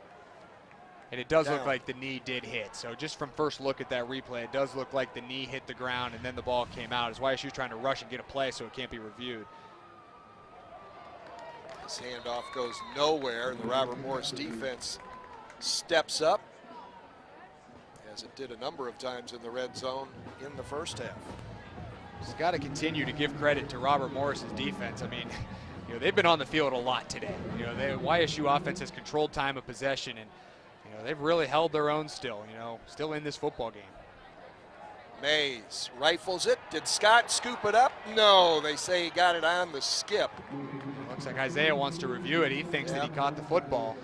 And it does down. look like the knee did hit. So just from first look at that replay, it does look like the knee hit the ground and then the ball came out. It's YSU trying to rush and get a play so it can't be reviewed. This handoff goes nowhere, and the Robert Morris defense steps up, as it did a number of times in the red zone in the 1st half. Just got to continue to give credit to Robert Morris's defense. I mean, they've been on the field a lot today. The YSU offense has controlled time of possession, and they've really held their own still. Still in this football game. Mays rifles it. Did Scott scoop it up? No, they say he got it on the skip. Looks like Isaiah wants to review it. He thinks that he caught the football.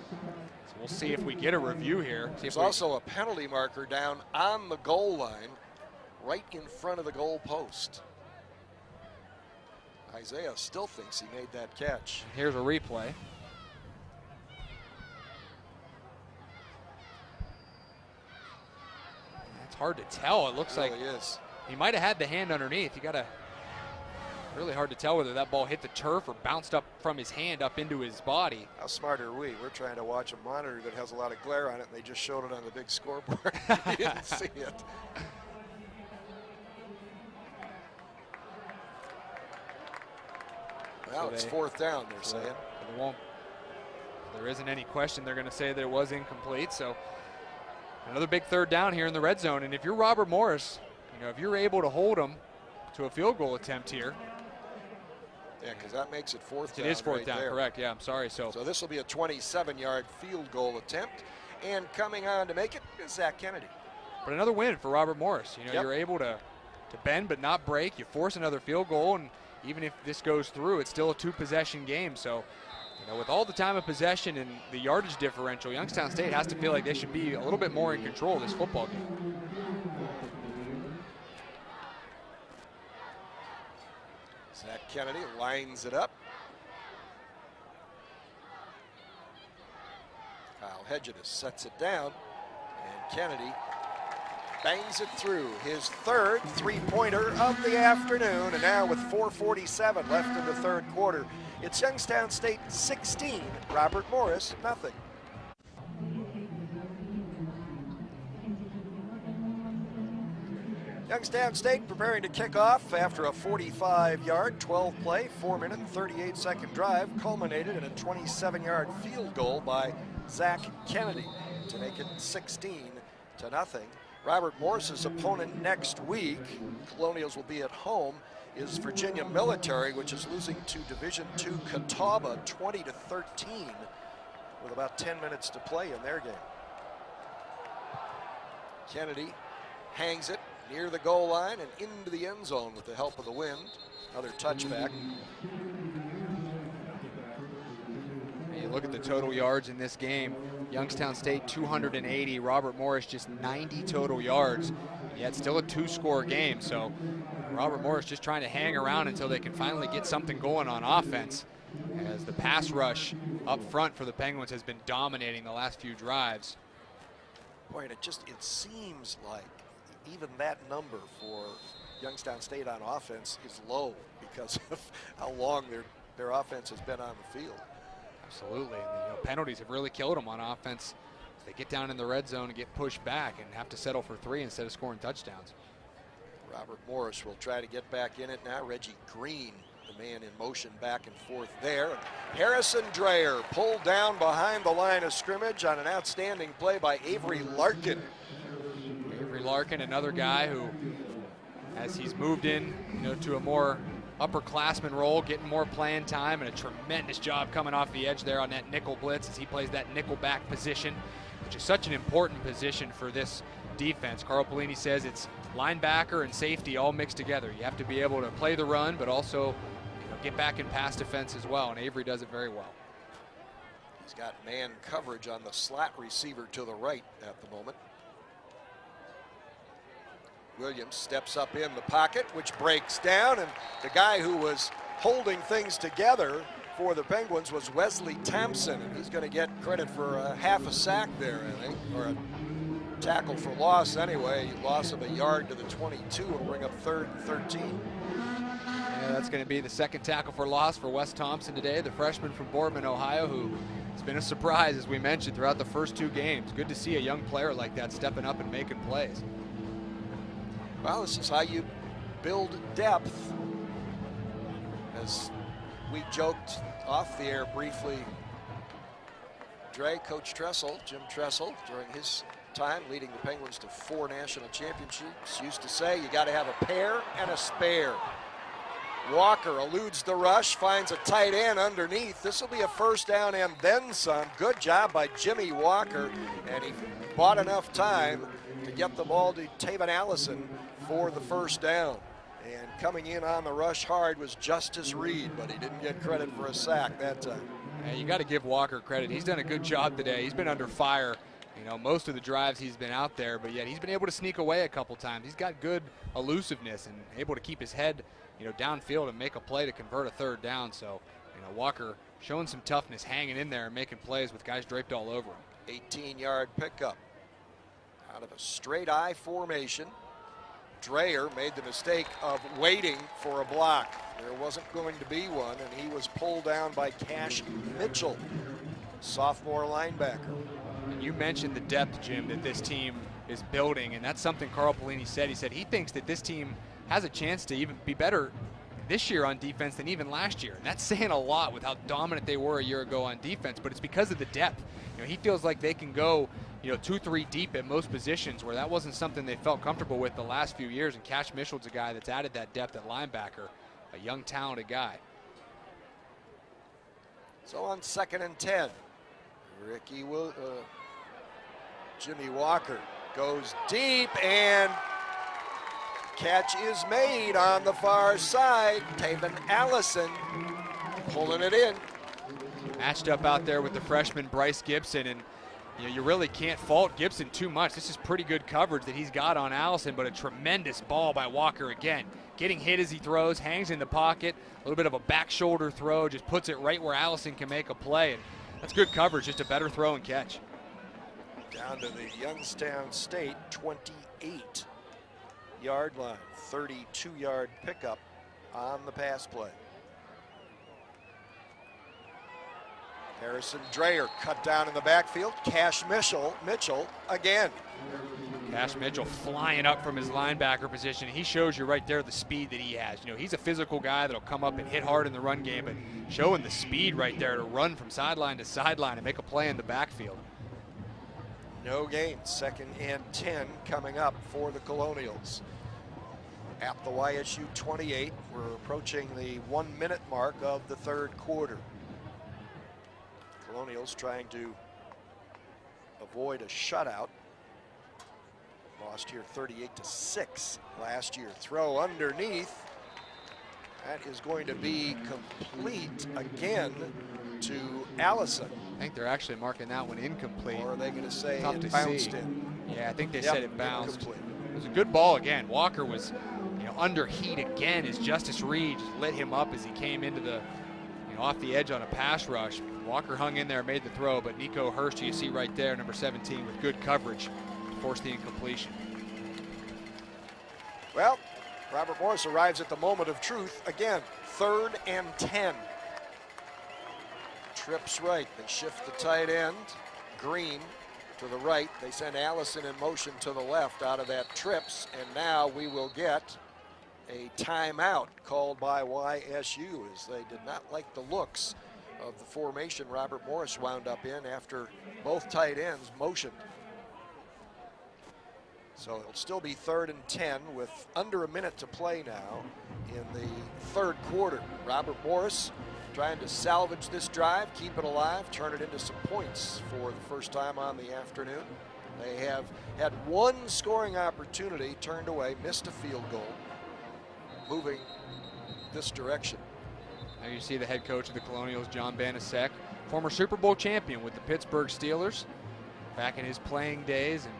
So we'll see if we get a review here. There's also a penalty marker down on the goal line, right in front of the goal post. Isaiah still thinks he made that catch. Here's a replay. It's hard to tell. It looks like he might have had the hand underneath. You got to really hard to tell whether that ball hit the turf or bounced up from his hand up into his body. How smart are we? We're trying to watch a monitor that has a lot of glare on it, and they just showed it on the big scoreboard. You didn't see it. Well, it's fourth down, they're saying. There isn't any question they're going to say that it was incomplete. So another big third down here in the red zone. And if you're Robert Morris, if you're able to hold them to a field goal attempt here. Yeah, because that makes it fourth down. It is fourth right down, there. correct. Yeah, I'm sorry. So this will be a 27-yard field goal attempt. And coming on to make it is Zach Kennedy. But another win for Robert Morris. You're able to bend but not break. You force another field goal, and even if this goes through, it's still a two-possession game. So, with all the time of possession and the yardage differential, Youngstown State has to feel like they should be a little bit more in control of this football game. Zach Kennedy lines it up. Kyle Hedges sets it down, and Kennedy bangs it through, his third three-pointer of the afternoon, and now with 4:47 left in the third quarter, it's Youngstown State 16, Robert Morris nothing. Youngstown State preparing to kick off after a 45-yard, 12-play, 4-minute and 38-second drive culminated in a 27-yard field goal by Zach Kennedy to make it 16-0. Robert Morris's opponent next week, Colonials will be at home, is Virginia Military, which is losing to Division II Catawba 20-13 with about 10 minutes to play in their game. Kennedy hangs it near the goal line and into the end zone with the help of the wind. Another touchback. You look at the total yards in this game. Youngstown State 280, Robert Morris just 90 total yards, yet still a two-score game. So Robert Morris just trying to hang around until they can finally get something going on offense, as the pass rush up front for the Penguins has been dominating the last few drives. Boy, it seems like even that number for Youngstown State on offense is low because of how long their offense has been on the field. Absolutely. And penalties have really killed them on offense. They get down in the red zone and get pushed back and have to settle for 3 instead of scoring touchdowns. Robert Morris will try to get back in it now. Reggie Green, the man in motion back and forth there. And Harrison Dreyer pulled down behind the line of scrimmage on an outstanding play by Avery Larkin. Avery Larkin, another guy who, as he's moved in to a more upperclassman role, getting more playing time, and a tremendous job coming off the edge there on that nickel blitz as he plays that nickel back position, which is such an important position for this defense. Carl Pelini says it's linebacker and safety all mixed together. You have to be able to play the run, but also get back in pass defense as well, and Avery does it very well. He's got man coverage on the slot receiver to the right at the moment. Williams steps up in the pocket, which breaks down, and the guy who was holding things together for the Penguins was Wesley Thompson, and he's going to get credit for a half a sack there, I think, or a tackle for loss anyway. Loss of a yard to the 22 will bring up 3rd and 13. Yeah, that's going to be the second tackle for loss for Wes Thompson today, the freshman from Boardman, Ohio, who has been a surprise, as we mentioned, throughout the first 2 games. Good to see a young player like that stepping up and making plays. Well, this is how you build depth. As we joked off the air briefly, Coach Tressel, Jim Tressel, during his time leading the Penguins to 4 national championships, used to say you got to have a pair and a spare. Walker eludes the rush, finds a tight end underneath. This will be a first down and then some. Good job by Jimmy Walker, and he bought enough time to get the ball to Taven Allison for the first down. And coming in on the rush hard was Justice Reed, but he didn't get credit for a sack that time. And you got to give Walker credit. He's done a good job today. He's been under fire, most of the drives he's been out there, but yet he's been able to sneak away a couple times. He's got good elusiveness and able to keep his head, downfield and make a play to convert a third down. So, Walker showing some toughness, hanging in there and making plays with guys draped all over him. 18-yard pickup out of a straight I formation. Dreyer made the mistake of waiting for a block. There wasn't going to be one, and he was pulled down by Cash Mitchell, sophomore linebacker. And you mentioned the depth, Jim, that this team is building, and that's something Carl Pelini said. He said he thinks that this team has a chance to even be better this year on defense than even last year. And that's saying a lot with how dominant they were a year ago on defense, but it's because of the depth. He feels like they can go 2-3 deep at most positions, where that wasn't something they felt comfortable with the last few years. And Cash Mitchell's a guy that's added that depth at linebacker, a young, talented guy. So on 2nd and 10, Jimmy Walker goes deep, and catch is made on the far side. Taven Allison pulling it in. Matched up out there with the freshman Bryce Gibson, and you really can't fault Gibson too much. This is pretty good coverage that he's got on Allison, but a tremendous ball by Walker again. Getting hit as he throws, hangs in the pocket, a little bit of a back shoulder throw, just puts it right where Allison can make a play, and that's good coverage, just a better throw and catch. Down to the Youngstown State 28-yard line, 32-yard pickup on the pass play. Harrison Dreyer cut down in the backfield. Cash Mitchell again. Cash Mitchell flying up from his linebacker position. He shows you right there the speed that he has. He's a physical guy that'll come up and hit hard in the run game, but showing the speed right there to run from sideline to sideline and make a play in the backfield. No gain. 2nd and 10 coming up for the Colonials. At the YSU 28, we're approaching the 1-minute mark of the third quarter. Colonials trying to avoid a shutout. Lost here 38-6 last year. Throw underneath. That is going to be complete again to Allison. I think they're actually marking that one incomplete. Or are they going to say Tough it to bounced see. in? Yeah, I think they said it bounced. Incomplete. It was a good ball again. Walker was under heat again as Justice Reed just lit him up as he came into the off the edge on a pass rush. Walker hung in there, made the throw, but Nico Hurst, you see right there, number 17, with good coverage, forced the incompletion. Well, Robert Morris arrives at the moment of truth again. 3rd and 10. Trips right. They shift the tight end. Green to the right. They send Allison in motion to the left out of that trips, and now we will get a timeout called by YSU, as they did not like the looks of the formation Robert Morris wound up in after both tight ends motioned. So it'll still be 3rd and 10 with under a minute to play now in the third quarter. Robert Morris trying to salvage this drive, keep it alive, turn it into some points for the first time on the afternoon. They have had one scoring opportunity turned away, missed a field goal, moving this direction. Now you see the head coach of the Colonials, John Banasek, former Super Bowl champion with the Pittsburgh Steelers back in his playing days, and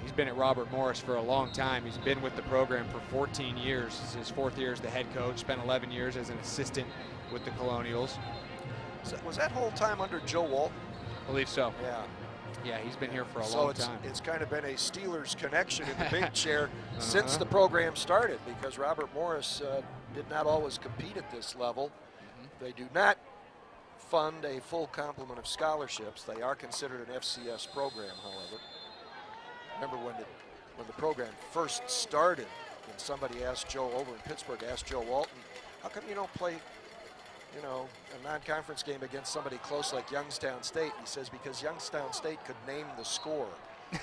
he's been at Robert Morris for a long time. He's been with the program for 14 years. This is his 4th year as the head coach, spent 11 years as an assistant with the Colonials. So was that whole time under Joe Walton? I believe so. Yeah. Yeah, he's been here for a So long time. it's kind of been a Steelers connection in the big chair since the program started, because Robert Morris did not always compete at this level. They do not fund a full complement of scholarships. They are considered an FCS program, however. Remember when the program first started, and somebody asked Joe over in Pittsburgh, asked Joe Walton, how come you don't play, a non-conference game against somebody close like Youngstown State? He says, because Youngstown State could name the score.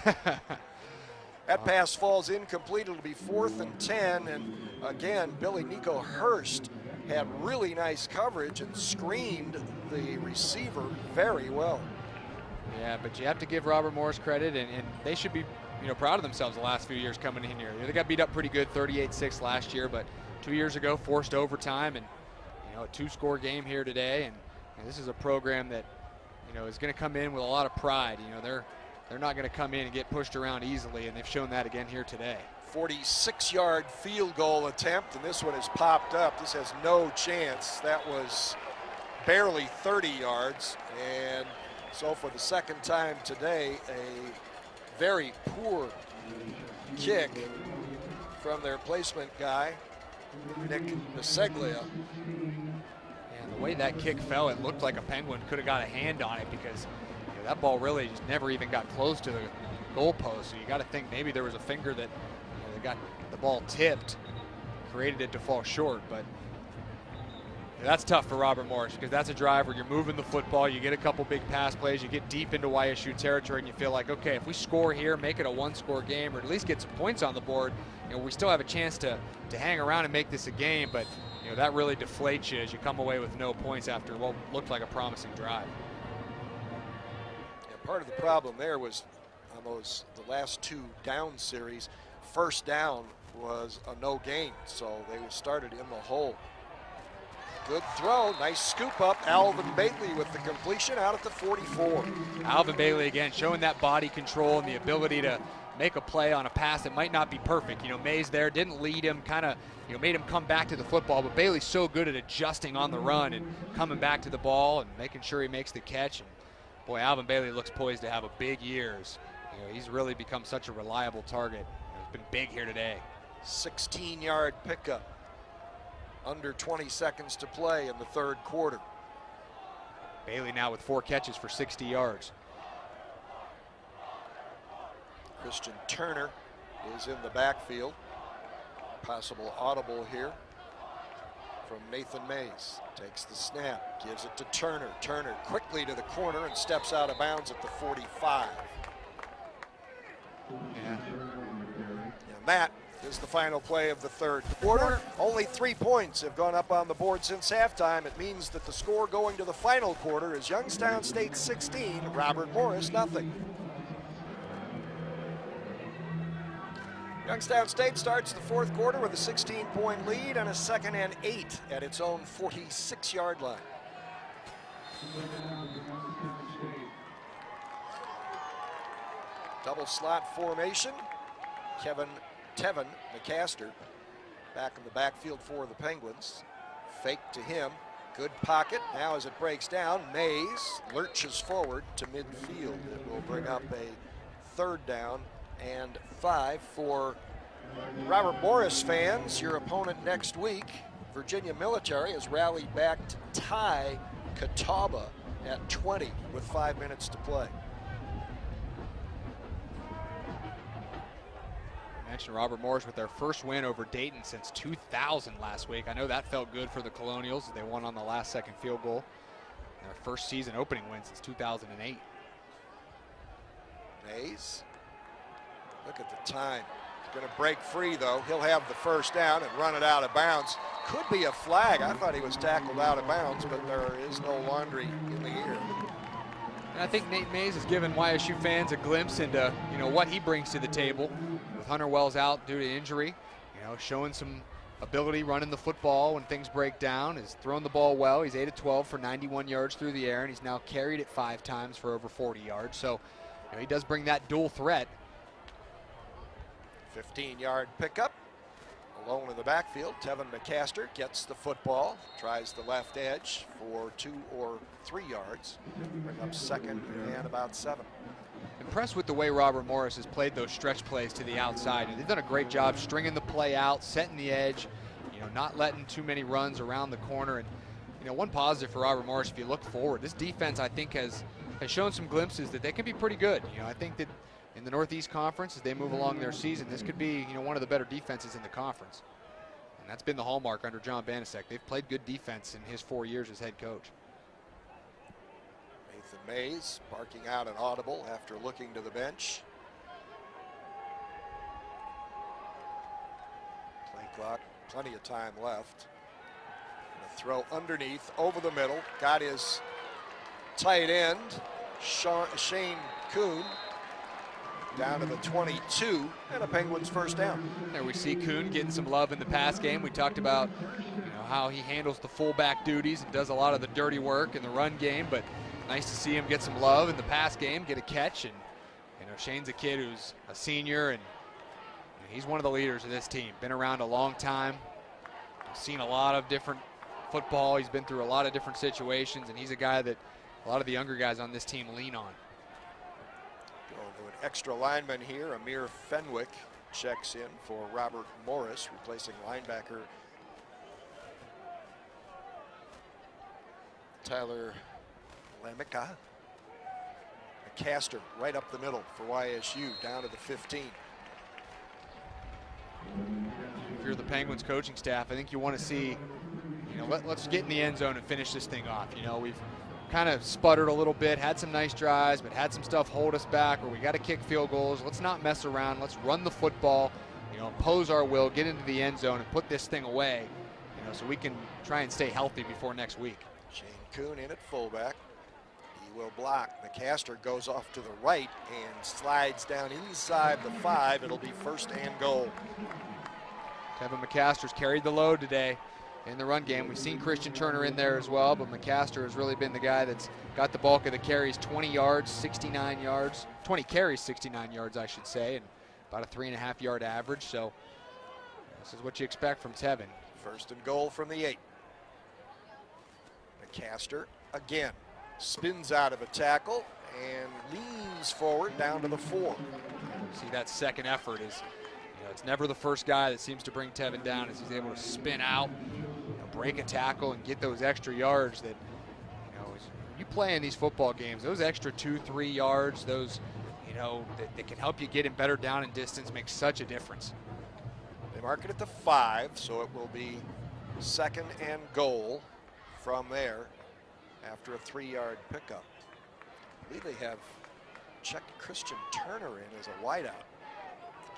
That pass falls incomplete. It'll be 4th and 10, and again, Billy Nico Hurst had really nice coverage and screened the receiver very well. Yeah, but you have to give Robert Morris credit, and they should be proud of themselves the last few years coming in here. They got beat up pretty good 38-6 last year, but 2 years ago forced overtime, and a 2-score game here today, and And this is a program that, is going to come in with a lot of pride. They're not going to come in and get pushed around easily, and they've shown that again here today. 46-yard field goal attempt, and this one has popped up. This has no chance. That was barely 30 yards, and so for the second time today, a very poor kick from their placement guy, Nick Biseglia. And the way that kick fell, it looked like a Penguin could have got a hand on it, because that ball really just never even got close to the goalpost. So you got to think maybe there was a finger that they got the ball tipped, created it to fall short. But that's tough for Robert Morris, because that's a drive where you're moving the football, you get a couple big pass plays, you get deep into YSU territory, and you feel like, okay, if we score here, make it a one-score game, or at least get some points on the board, we still have a chance to hang around and make this a game. But that really deflates you as you come away with no points after what looked like a promising drive. Yeah, part of the problem there was on the last two down series, first down was a no gain, so they started in the hole. Good throw, nice scoop up. Alvin Bailey with the completion out at the 44. Alvin Bailey again showing that body control and the ability to make a play on a pass that might not be perfect. Mays there didn't lead him, kind of made him come back to the football, but Bailey's so good at adjusting on the run and coming back to the ball and making sure he makes the catch. And boy, Alvin Bailey looks poised to have a big years. He's really become such a reliable target. He's been big here today. 16-yard pickup. Under 20 seconds to play in the third quarter. Bailey now with 4 catches for 60 yards. Christian Turner is in the backfield. Possible audible here from Nathan Mays. Takes the snap, gives it to Turner. Turner quickly to the corner and steps out of bounds at the 45. Yeah. And that is the final play of the third quarter. Only 3 points have gone up on the board since halftime. It means that the score going to the final quarter is Youngstown State 16, Robert Morris nothing. Youngstown State starts the fourth quarter with a 16-point lead and a 2nd and 8 at its own 46-yard line. Double slot formation. Tevin McCaster back in the backfield for the Penguins. Fake to him. Good pocket. Now as it breaks down, Mays lurches forward to midfield. It will bring up a 3rd down and 5 for Robert Morris fans. Your opponent next week, Virginia Military, has rallied back to tie Catawba at 20 with 5 minutes to play. Mentioned Robert Morris with their first win over Dayton since 2000 last week. I know that felt good for the Colonials. They won on the last-second field goal. Their first season opening win since 2008. Mays, look at the time. He's going to break free, though. He'll have the first down and run it out of bounds. Could be a flag. I thought he was tackled out of bounds, but there is no laundry in the air. And I think Nate Mays has given YSU fans a glimpse into, what he brings to the table. With Hunter Wells out due to injury, showing some ability running the football when things break down. He's thrown the ball well. He's 8 of 12 for 91 yards through the air, and he's now carried it 5 times for over 40 yards. So he does bring that dual threat. 15-yard pickup. Alone in the backfield, Tevin McCaster gets the football, tries the left edge for 2 or 3 yards. Bring up 2nd and about 7. Impressed with the way Robert Morris has played those stretch plays to the outside. And they've done a great job stringing the play out, setting the edge, not letting too many runs around the corner. And one positive for Robert Morris, if you look forward, this defense I think has shown some glimpses that they can be pretty good. I think that in the Northeast Conference, as they move along their season, this could be one of the better defenses in the conference. And that's been the hallmark under John Banasek. They've played good defense in his 4 years as head coach. Nathan Mays barking out an audible after looking to the bench. Play clock, plenty of time left. And a throw underneath, over the middle. Got his tight end, Shane Kuhn, down to the 22, and a Penguins first down. There we see Kuhn getting some love in the pass game. We talked about how he handles the fullback duties and does a lot of the dirty work in the run game, but nice to see him get some love in the pass game, get a catch. And Shane's a kid who's a senior, and he's one of the leaders of this team. Been around a long time, seen a lot of different football. He's been through a lot of different situations, and he's a guy that a lot of the younger guys on this team lean on. Going to an extra lineman here. Amir Fenwick checks in for Robert Morris, replacing linebacker Tyler Lamica. McCaster right up the middle for YSU, down to the 15. If you're the Penguins coaching staff, I think you want to see, let's get in the end zone and finish this thing off. We've kind of sputtered a little bit, had some nice drives, but had some stuff hold us back where we got to kick field goals. Let's not mess around. Let's run the football, impose our will, get into the end zone and put this thing away, so we can try and stay healthy before next week. Shane Kuhn in at fullback. He will block. McCaster goes off to the right and slides down inside the 5. It'll be 1st and goal. Tevin McCaster's carried the load today in the run game. We've seen Christian Turner in there as well, but McCaster has really been the guy that's got the bulk of the carries. 20 yards, 69 yards, 20 carries, 69 yards, I should say, and about a 3.5-yard average. So this is what you expect from Tevin. 1st and goal from the 8. McCaster again spins out of a tackle and leans forward down to the 4. See, that second effort is, it's never the first guy that seems to bring Tevin down, as he's able to spin out, break a tackle and get those extra yards that, you play in these football games, those extra 2-3 yards, those, that can help you get him better down in distance, makes such a difference. They mark it at the 5, so it will be 2nd and goal from there after a 3-yard pickup. I believe they have checked Christian Turner in as a wideout.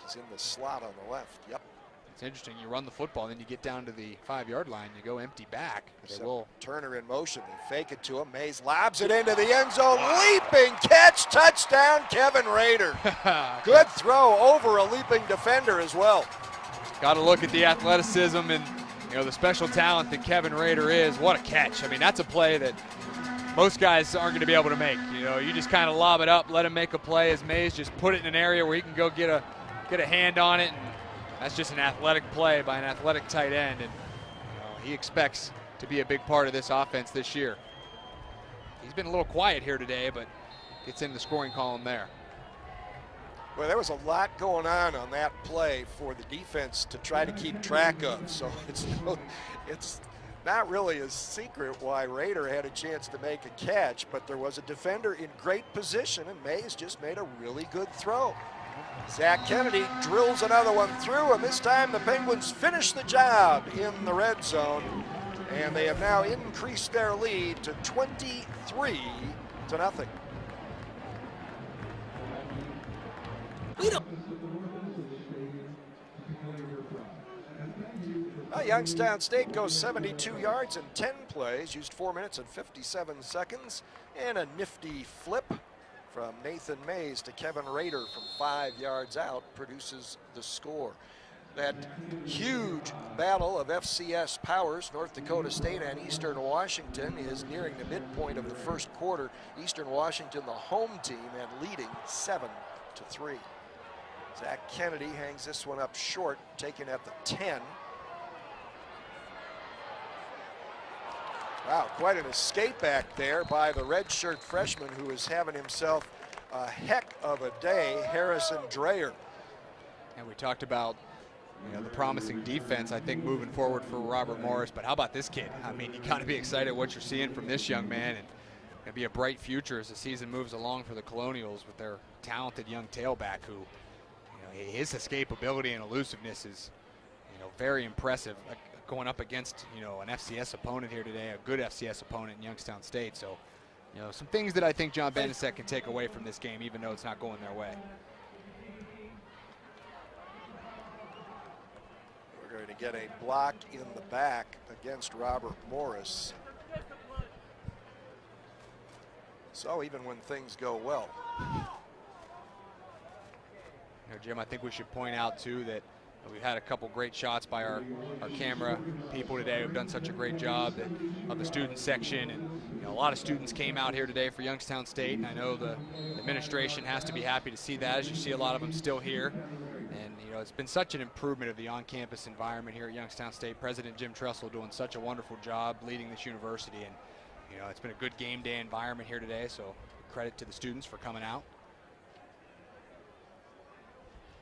He's in the slot on the left. Yep. It's interesting. You run the football, then you get down to the 5-yard line. You go empty back. So Turner in motion. They fake it to him. Mays lobs it into the end zone. Leaping catch. Touchdown, Kevin Rader. Good throw over a leaping defender as well. Got to look at the athleticism and the special talent that Kevin Rader is. What a catch. I mean, that's a play that most guys aren't going to be able to make. You just kind of lob it up, let him make a play, as Mays just put it in an area where he can go get a hand on it, and that's just an athletic play by an athletic tight end, and he expects to be a big part of this offense this year. He's been a little quiet here today, but gets in the scoring column there. Well, there was a lot going on that play for the defense to try to keep track of, so it's not really a secret why Rader had a chance to make a catch, but there was a defender in great position, and Mays just made a really good throw. Zach Kennedy drills another one through, and this time the Penguins finish the job in the red zone, and they have now increased their lead to 23-0. Youngstown State goes 72 yards in 10 plays, used 4 minutes and 57 seconds, and a nifty flip from Nathan Mays to Kevin Rader from 5 yards out produces the score. That huge battle of FCS powers, North Dakota State and Eastern Washington, is nearing the midpoint of the first quarter. Eastern Washington, the home team, and leading 7-3. Zach Kennedy hangs this one up short, taken at the 10. Wow, quite an escape back there by the redshirt freshman who is having himself a heck of a day, Harrison Dreyer. And we talked about the promising defense, I think, moving forward for Robert Morris, but how about this kid? I mean, you got to be excited what you're seeing from this young man, and it'll be a bright future as the season moves along for the Colonials with their talented young tailback who, his escapability and elusiveness is, very impressive. Going up against, an FCS opponent here today, a good FCS opponent in Youngstown State. So, some things that I think John Benedek can take away from this game, even though it's not going their way. We're going to get a block in the back against Robert Morris. So even when things go well. Jim, I think we should point out, too, that We've had a couple great shots by our camera people today who've done such a great job of the student section. And a lot of students came out here today for Youngstown State, and I know the administration has to be happy to see that, as you see a lot of them still here. And it's been such an improvement of the on-campus environment here at Youngstown State. President Jim Tressel doing such a wonderful job leading this university, and it's been a good game day environment here today, so credit to the students for coming out.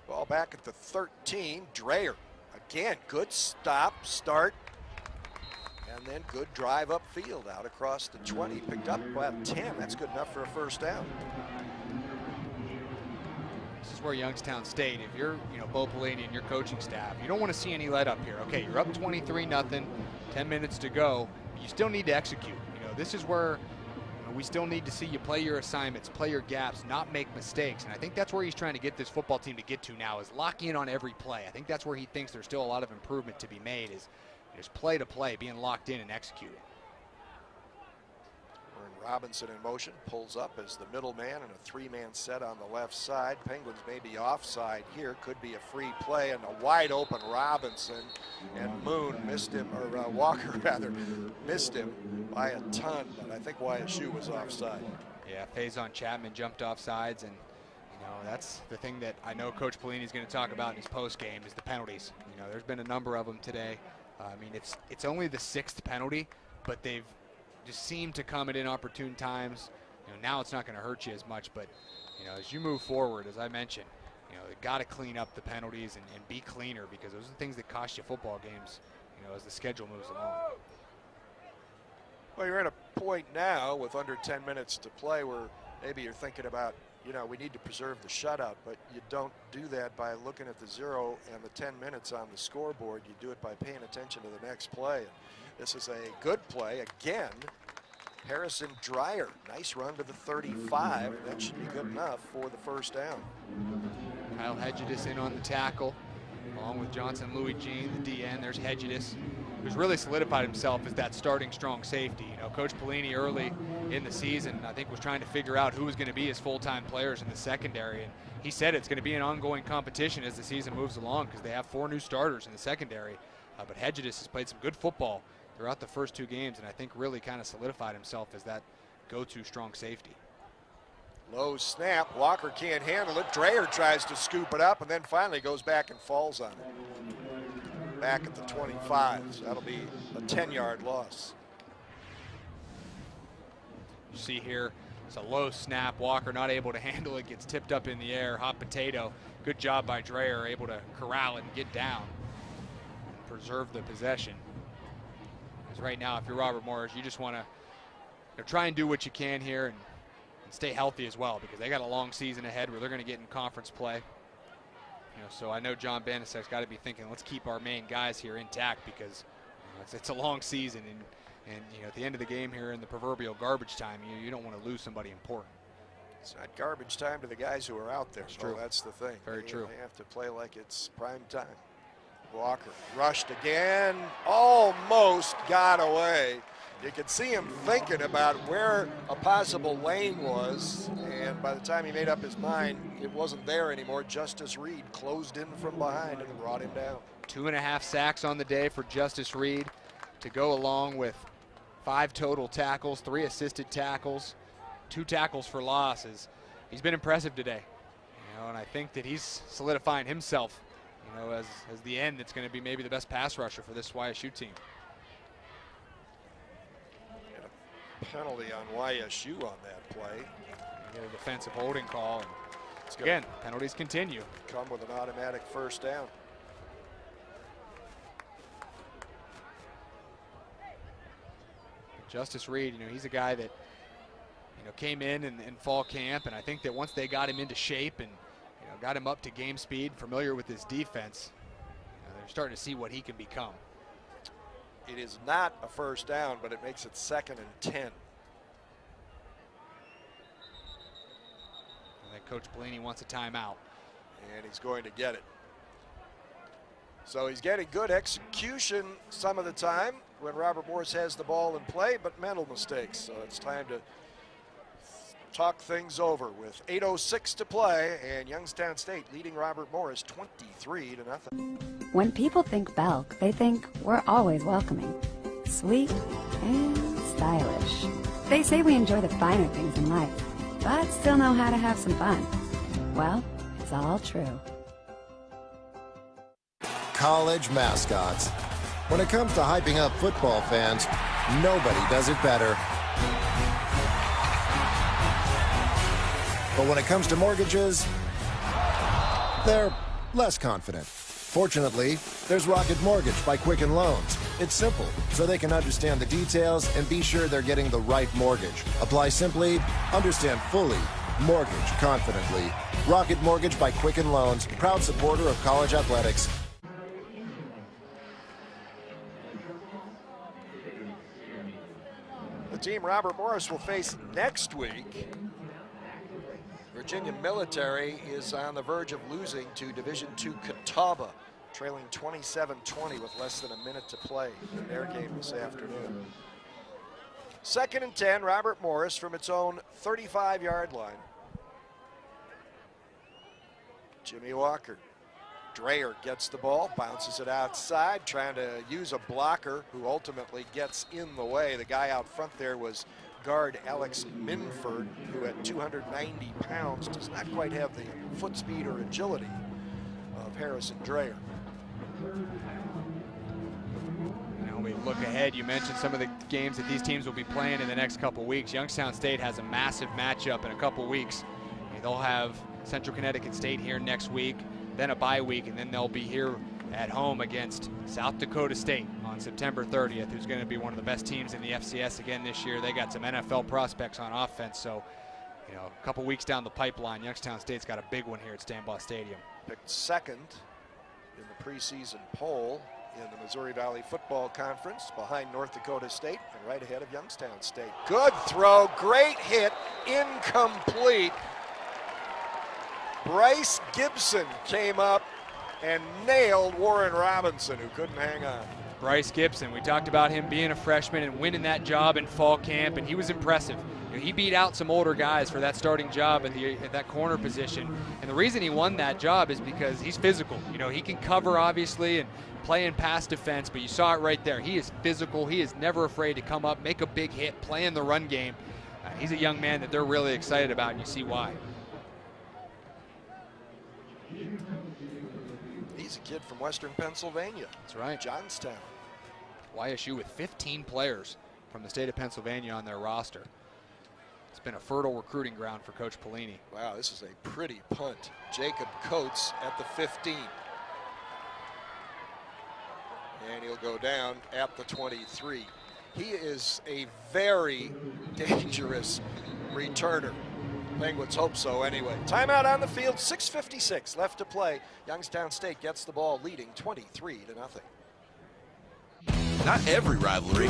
Ball back at the 13. Dreyer again, good start, and then good drive upfield out across the 20. Picked up about 10. That's good enough for a first down. This is where Youngstown State, if you're Bo Pelini and your coaching staff, you don't want to see any let up here. Okay, you're up 23-0, 10 minutes to go. You still need to execute. This is where we still need to see you play your assignments, play your gaps, not make mistakes. And I think that's where he's trying to get this football team to get to now, is lock in on every play. I think that's where he thinks there's still a lot of improvement to be made, is play to play, being locked in and executing. Robinson in motion, pulls up as the middleman in a three-man set on the left side. Penguins may be offside here. Could be a free play, and a wide open Robinson, and Moon missed him, or Walker rather, missed him by a ton, but I think YSU was offside. Yeah, Faison Chapman jumped off sides, and that's the thing that I know Coach Pelini is going to talk about in his post game, is the penalties. There's been a number of them today. I mean, it's only the 6th penalty, but they've just seem to come at inopportune times. Now it's not going to hurt you as much, but as you move forward, as I mentioned, they've got to clean up the penalties and be cleaner, because those are the things that cost you football games, as the schedule moves along. Well, you're at a point now with under 10 minutes to play where maybe you're thinking about, we need to preserve the shutout, but you don't do that by looking at the 0 and the 10 minutes on the scoreboard. You do it by paying attention to the next play. This is a good play. Again, Harrison Dreyer. Nice run to the 35. That should be good enough for the first down. Kyle Hedges in on the tackle, along with Johnson Louis Jean, the DN. There's Hedges, who's really solidified himself as that starting strong safety. Coach Pelini early in the season, I think, was trying to figure out who was going to be his full-time players in the secondary. And he said it's going to be an ongoing competition as the season moves along, because they have 4 new starters in the secondary. But Hedges has played some good football throughout the first 2 games, and I think really kind of solidified himself as that go-to strong safety. Low snap. Walker can't handle it. Dreyer tries to scoop it up, and then finally goes back and falls on it. Back at the 25. So that'll be a 10-yard loss. You see here, it's a low snap. Walker not able to handle it, gets tipped up in the air. Hot potato. Good job by Dreyer, able to corral it and get down and preserve the possession. Because right now, if you're Robert Morris, you just want to try and do what you can here and stay healthy as well, because they got a long season ahead where they're going to get in conference play. So I know John Banastek's got to be thinking, let's keep our main guys here intact, because it's a long season, and at the end of the game here in the proverbial garbage time, you don't want to lose somebody important. It's not garbage time to the guys who are out there. That's true. That's the thing. Very true. They have to play like it's prime time. Walker rushed again, almost got away. You could see him thinking about where a possible lane was, and by the time he made up his mind, it wasn't there anymore. Justice Reed closed in from behind and brought him down. 2.5 sacks on the day for Justice Reed, to go along with 5 total tackles, 3 assisted tackles, 2 tackles for losses. He's been impressive today, and I think that he's solidifying himself, as the end that's going to be maybe the best pass rusher for this YSU team. Penalty on YSU on that play. Get a defensive holding call. And again, penalties continue. Come with an automatic first down. Justice Reed, he's a guy that came in fall camp, and I think that once they got him into shape and got him up to game speed, familiar with his defense, they're starting to see what he can become. It is not a first down, but it makes it 2nd and 10. And then Coach Pelini wants a timeout. And he's going to get it. So he's getting good execution some of the time when Robert Morris has the ball in play, but mental mistakes. So it's time to talk things over with 8:06 to play, and Youngstown State leading Robert Morris 23-0. When people think Belk, they think we're always welcoming, sweet, and stylish. They say we enjoy the finer things in life, but still know how to have some fun. Well, it's all true. College mascots. When it comes to hyping up football fans, nobody does it better. But when it comes to mortgages, they're less confident. Fortunately, there's Rocket Mortgage by Quicken Loans. It's simple, so they can understand the details and be sure they're getting the right mortgage. Apply simply, understand fully, mortgage confidently. Rocket Mortgage by Quicken Loans, proud supporter of college athletics. The team Robert Morris will face next week, Virginia Military, is on the verge of losing to Division II Catawba, trailing 27-20 with less than a minute to play in their game this afternoon. 2nd and 10, Robert Morris from its own 35-yard line. Jimmy Walker. Dreyer gets the ball, bounces it outside, trying to use a blocker who ultimately gets in the way. The guy out front there was guard Alex Minford, who at 290 pounds does not quite have the foot speed or agility of Harrison Dreyer. Now we look ahead, you mentioned some of the games that these teams will be playing in the next couple weeks. Youngstown State has a massive matchup in a couple weeks. They'll have Central Connecticut State here next week, then a bye week, and then they'll be here at home against South Dakota State on September 30th, who's going to be one of the best teams in the FCS again this year. They got some NFL prospects on offense, so you know, a couple weeks down the pipeline, Youngstown State's got a big one here at Stanbaugh Stadium. Picked 2nd in the preseason poll in the Missouri Valley Football Conference, behind North Dakota State and right ahead of Youngstown State. Good throw, great hit, incomplete. Bryce Gibson came up and nailed Warren Robinson, who couldn't hang on. Bryce Gibson, we talked about him being a freshman and winning that job in fall camp, and he was impressive. You know, he beat out some older guys for that starting job at that corner position, and the reason he won that job is because he's physical. You know, he can cover, obviously, and play in pass defense, but you saw it right there. He is physical. He is never afraid to come up, make a big hit, play in the run game. He's a young man that they're really excited about, and you see why. He's a kid from Western Pennsylvania. That's right. Johnstown. YSU with 15 players from the state of Pennsylvania on their roster. It's been a fertile recruiting ground for Coach Pelini. Wow, this is a pretty punt. Jacob Coates at the 15. And he'll go down at the 23. He is a very dangerous returner. Penguins hope so anyway. Timeout on the field, 6:56 left to play. Youngstown State gets the ball leading 23-0. Not every rivalry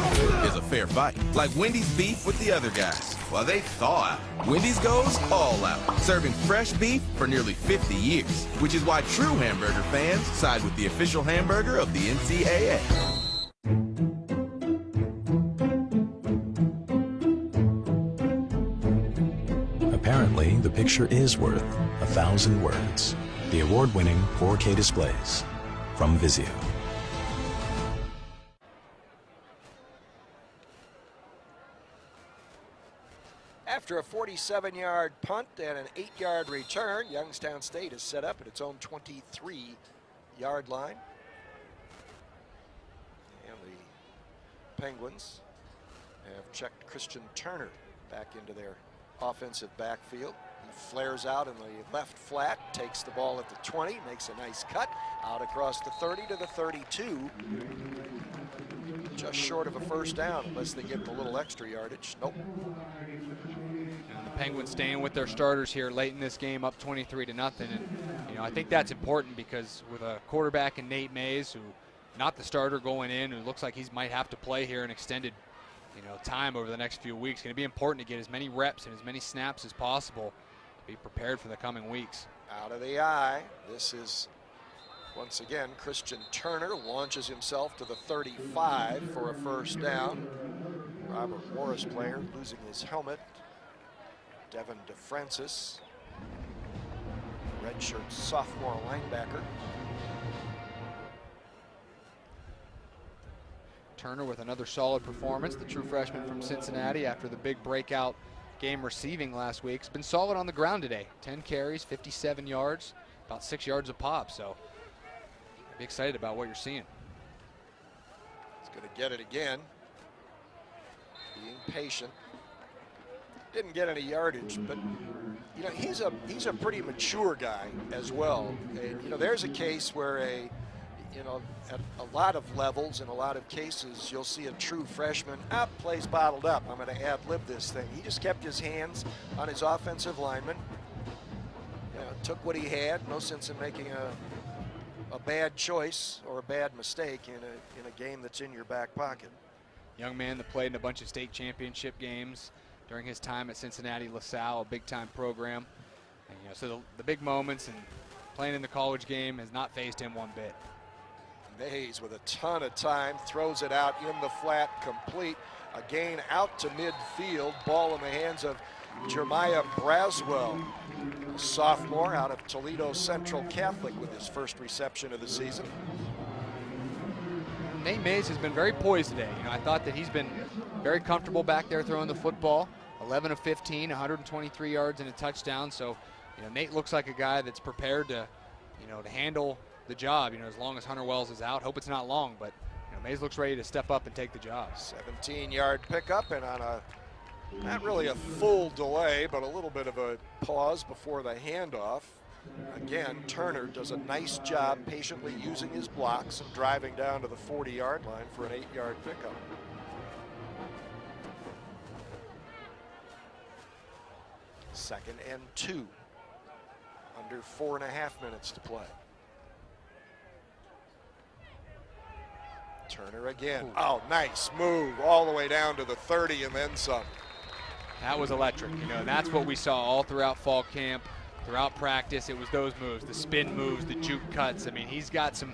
is a fair fight. Like Wendy's beef with the other guys. While they thaw out, Wendy's goes all out, serving fresh beef for nearly 50 years, which is why true hamburger fans side with the official hamburger of the NCAA. Apparently, the picture is worth 1,000 words. The award-winning 4K displays from Vizio. After a 47-yard punt and an 8-yard return, Youngstown State is set up at its own 23-yard line. And the Penguins have checked Christian Turner back into their offensive backfield. He flares out in the left flat, takes the ball at the 20, makes a nice cut out across the 30 to the 32. Just short of a first down unless they get a little extra yardage. Nope. And the Penguins staying with their starters here late in this game, up 23-0. And you know, I think that's important because with a quarterback in Nate Mays, who not the starter going in, who looks like he might have to play here an extended time over the next few weeks, going to be important to get as many reps and as many snaps as possible to be prepared for the coming weeks. Out of the eye, this is once again Christian Turner launches himself to the 35 for a first down. Robert Morris player losing his helmet. Devin DeFrancis, redshirt sophomore linebacker. Turner with another solid performance, the true freshman from Cincinnati, after the big breakout game receiving last week. He's been solid on the ground today. 10 carries, 57 yards, about 6 yards a pop. So be excited about what you're seeing. He's going to get it again. Being patient. Didn't get any yardage, but you know, he's a pretty mature guy as well. And you know, there's a case where at a lot of levels, in a lot of cases, you'll see a true freshman, plays bottled up. I'm going to ad-lib this thing. He just kept his hands on his offensive lineman. You know, took what he had. No sense in making a bad choice or a bad mistake in a game that's in your back pocket. Young man that played in a bunch of state championship games during his time at Cincinnati LaSalle, a big-time program. And, you know, so the big moments and playing in the college game has not fazed him one bit. Mays with a ton of time, throws it out in the flat, complete. A gain out to midfield, ball in the hands of Jeremiah Braswell, a sophomore out of Toledo Central Catholic with his first reception of the season. Nate Mays has been very poised today. You know, I thought that he's been very comfortable back there throwing the football. 11 of 15, 123 yards and a touchdown. So, you know, Nate looks like a guy that's prepared to, you know, to handle the job, you know, as long as Hunter Wells is out. Hope it's not long, but you know, Mays looks ready to step up and take the job. 17-yard pickup, and on a, not really a full delay, but a little bit of a pause before the handoff. Again, Turner does a nice job patiently using his blocks and driving down to the 40-yard line for an 8-yard pickup. Second and 2. Under 4.5 minutes to play. Turner again. Oh, nice move all the way down to the 30 and then some. That was electric, you know, and that's what we saw all throughout fall camp, throughout practice. It was those moves, the spin moves, the juke cuts. I mean, he's got some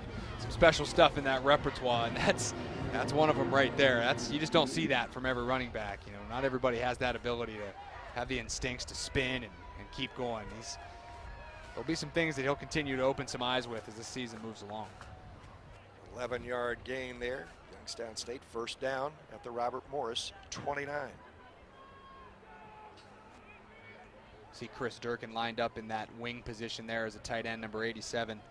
special stuff in that repertoire, and that's one of them right there. You just don't see that from every running back. You know, not everybody has that ability to have the instincts to spin and keep going. There'll be some things that he'll continue to open some eyes with as this season moves along. 11-yard gain there. Youngstown State first down at the Robert Morris 29. See Chris Durkin lined up in that wing position there as a tight end, number 87.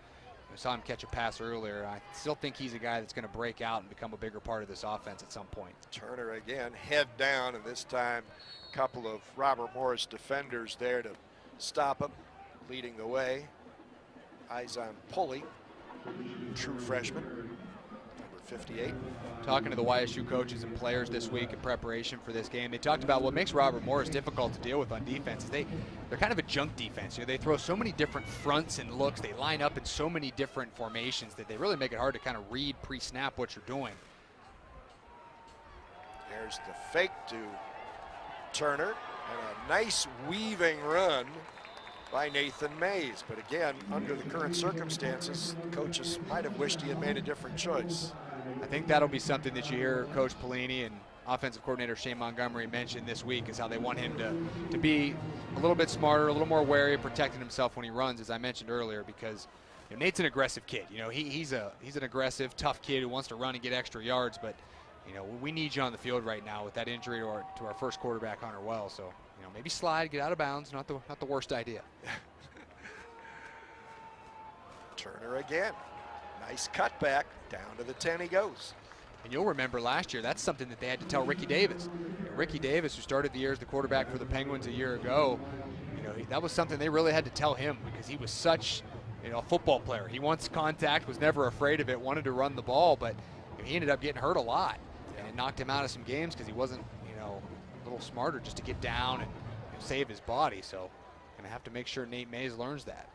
We saw him catch a pass earlier. I still think he's a guy that's going to break out and become a bigger part of this offense at some point. Turner again, head down, and this time a couple of Robert Morris defenders there to stop him. Leading the way, eyes on Pulley, true freshman, number 58. Talking to the YSU coaches and players this week in preparation for this game, they talked about what makes Robert Morris difficult to deal with on defense. They're kind of a junk defense. You know, they throw so many different fronts and looks. They line up in so many different formations that they really make it hard to kind of read pre-snap what you're doing. There's the fake to Turner, and a nice weaving run by Nathan Mays. But again, under the current circumstances, coaches might have wished he had made a different choice. I think that'll be something that you hear Coach Pelini and offensive coordinator Shane Montgomery mention this week, is how they want him to be a little bit smarter, a little more wary of protecting himself when he runs, as I mentioned earlier, because you know, Nate's an aggressive kid. You know, he's an aggressive, tough kid who wants to run and get extra yards, but you know, we need you on the field right now with that injury to our first quarterback, Hunter Wells. So, you know, maybe slide, get out of bounds, not the worst idea. Turner again. Nice cutback. Down to the 10 he goes. And you'll remember last year, that's something that they had to tell Ricky Davis. Ricky Davis, who started the year as the quarterback for the Penguins a year ago, you know, that was something they really had to tell him, because he was such, you know, a football player. He wants contact, was never afraid of it, wanted to run the ball, but you know, he ended up getting hurt a lot. And it knocked him out of some games because he wasn't, you know, a little smarter just to get down and save his body. So gonna have to make sure Nate Mays learns that.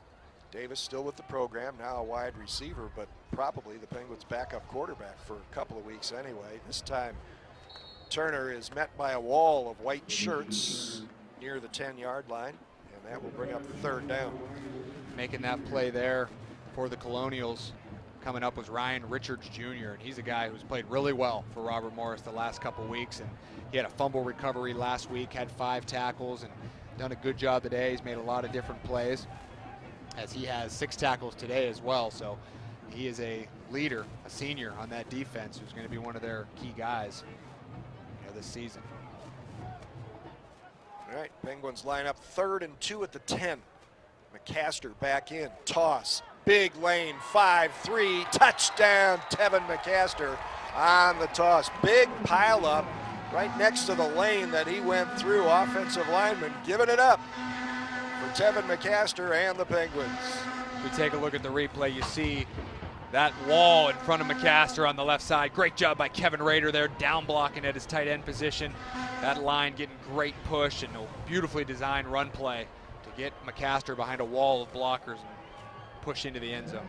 Davis still with the program, now a wide receiver, but probably the Penguins' backup quarterback for a couple of weeks anyway. This time Turner is met by a wall of white shirts near the 10-yard line, and that will bring up third down. Making that play there for the Colonials coming up was Ryan Richards Jr., and he's a guy who's played really well for Robert Morris the last couple weeks, and he had a fumble recovery last week, had 5 tackles, and done a good job today. He's made a lot of different plays, as he has 6 tackles today as well. So he is a leader, a senior on that defense, who's going to be one of their key guys this season. All right, Penguins line up 3rd and 2 at the 10. McCaster back in, toss, big lane, 5-3, touchdown, Tevin McCaster on the toss. Big pile up right next to the lane that he went through. Offensive lineman giving it up for Tevin McCaster and the Penguins. We take a look at the replay, you see that wall in front of McCaster on the left side. Great job by Kevin Rader there, down blocking at his tight end position. That line getting great push and a beautifully designed run play to get McCaster behind a wall of blockers and push into the end zone.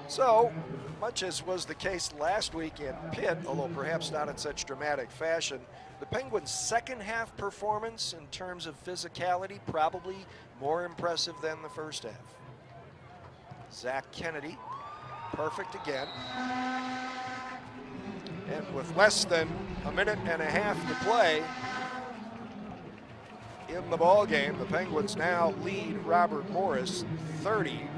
So, much as was the case last week in Pitt, although perhaps not in such dramatic fashion, the Penguins' second half performance in terms of physicality probably more impressive than the first half. Zach Kennedy, perfect again. And with less than a minute and a half to play in the ball game, the Penguins now lead Robert Morris 30-0.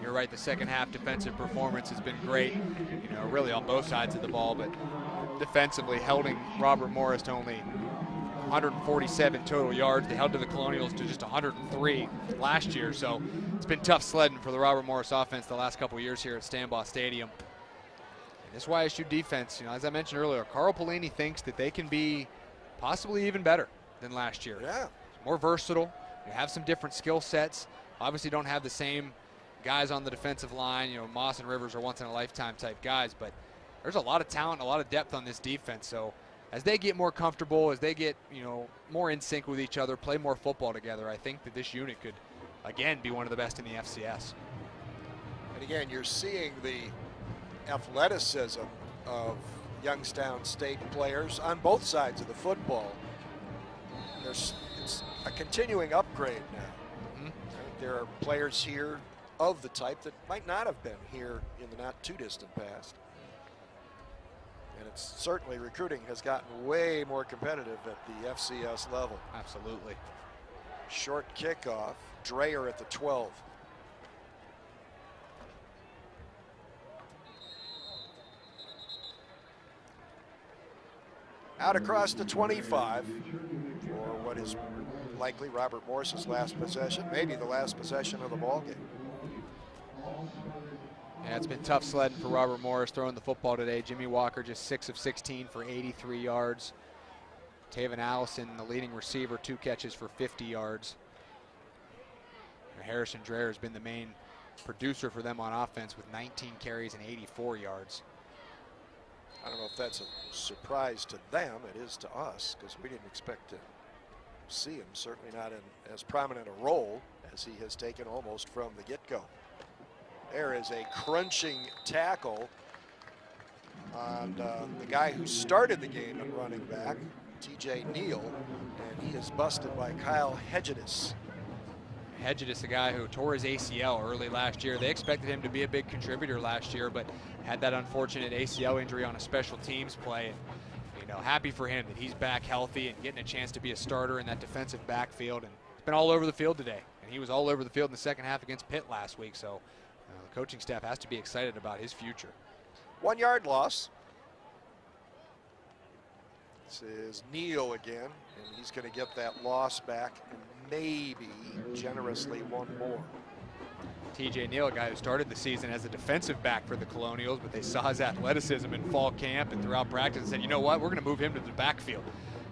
You're right, the second half defensive performance has been great, really on both sides of the ball, but defensively holding Robert Morris to only 147 total yards. They held to the Colonials to just 103 last year, so it's been tough sledding for the Robert Morris offense the last couple of years here at Stanbaugh Stadium. And this YSU defense, as I mentioned earlier, Carl Pelini thinks that they can be possibly even better than last year. Yeah. More versatile, you have some different skill sets, obviously don't have the same guys on the defensive line. Moss and Rivers are once-in-a-lifetime type guys, but there's a lot of talent, a lot of depth on this defense. So as they get more comfortable, as they get more in sync with each other, play more football together, I think that this unit could, again, be one of the best in the FCS. And again, you're seeing the athleticism of Youngstown State players on both sides of the football. It's a continuing upgrade now. There are players here of the type that might not have been here in the not too distant past. And it's certainly, recruiting has gotten way more competitive at the FCS level. Absolutely. Short kickoff, Dreyer at the 12. Out across the 25 for what is likely Robert Morris's last possession, maybe the last possession of the ball game. Yeah, it's been tough sledding for Robert Morris throwing the football today. Jimmy Walker just 6 of 16 for 83 yards. Taven Allison, the leading receiver, 2 catches for 50 yards. Harrison Dreyer has been the main producer for them on offense with 19 carries and 84 yards. I don't know if that's a surprise to them. It is to us, because we didn't expect to see him, certainly not in as prominent a role as he has taken almost from the get-go. There is a crunching tackle on the guy who started the game at running back, TJ Neal, and he is busted by Kyle Hedges. Hedges, a guy who tore his ACL early last year. They expected him to be a big contributor last year, but had that unfortunate ACL injury on a special teams play. And, happy for him that he's back healthy and getting a chance to be a starter in that defensive backfield. And he's been all over the field today. And he was all over the field in the second half against Pitt last week. So the coaching staff has to be excited about his future. 1 yard loss. This is Neal again, and he's going to get that loss back and maybe generously one more. TJ Neal, a guy who started the season as a defensive back for the Colonials, but they saw his athleticism in fall camp and throughout practice and said, you know what, we're going to move him to the backfield.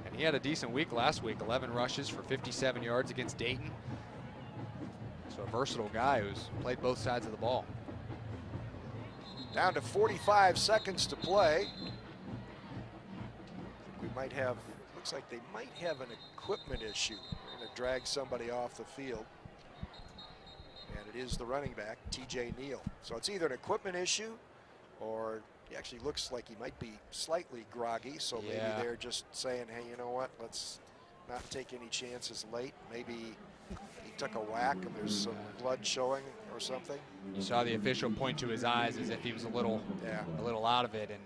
And he had a decent week last week, 11 rushes for 57 yards against Dayton. So a versatile guy who's played both sides of the ball. Down to 45 seconds to play. We might have, looks like they might have an equipment issue. They're going to drag somebody off the field. And it is the running back, TJ Neal. So it's either an equipment issue or he actually looks like he might be slightly groggy. So maybe they're just saying, hey, you know what, let's not take any chances late. Maybe he took a whack and there's some blood showing or something. You saw the official point to his eyes as if he was a little out of it. And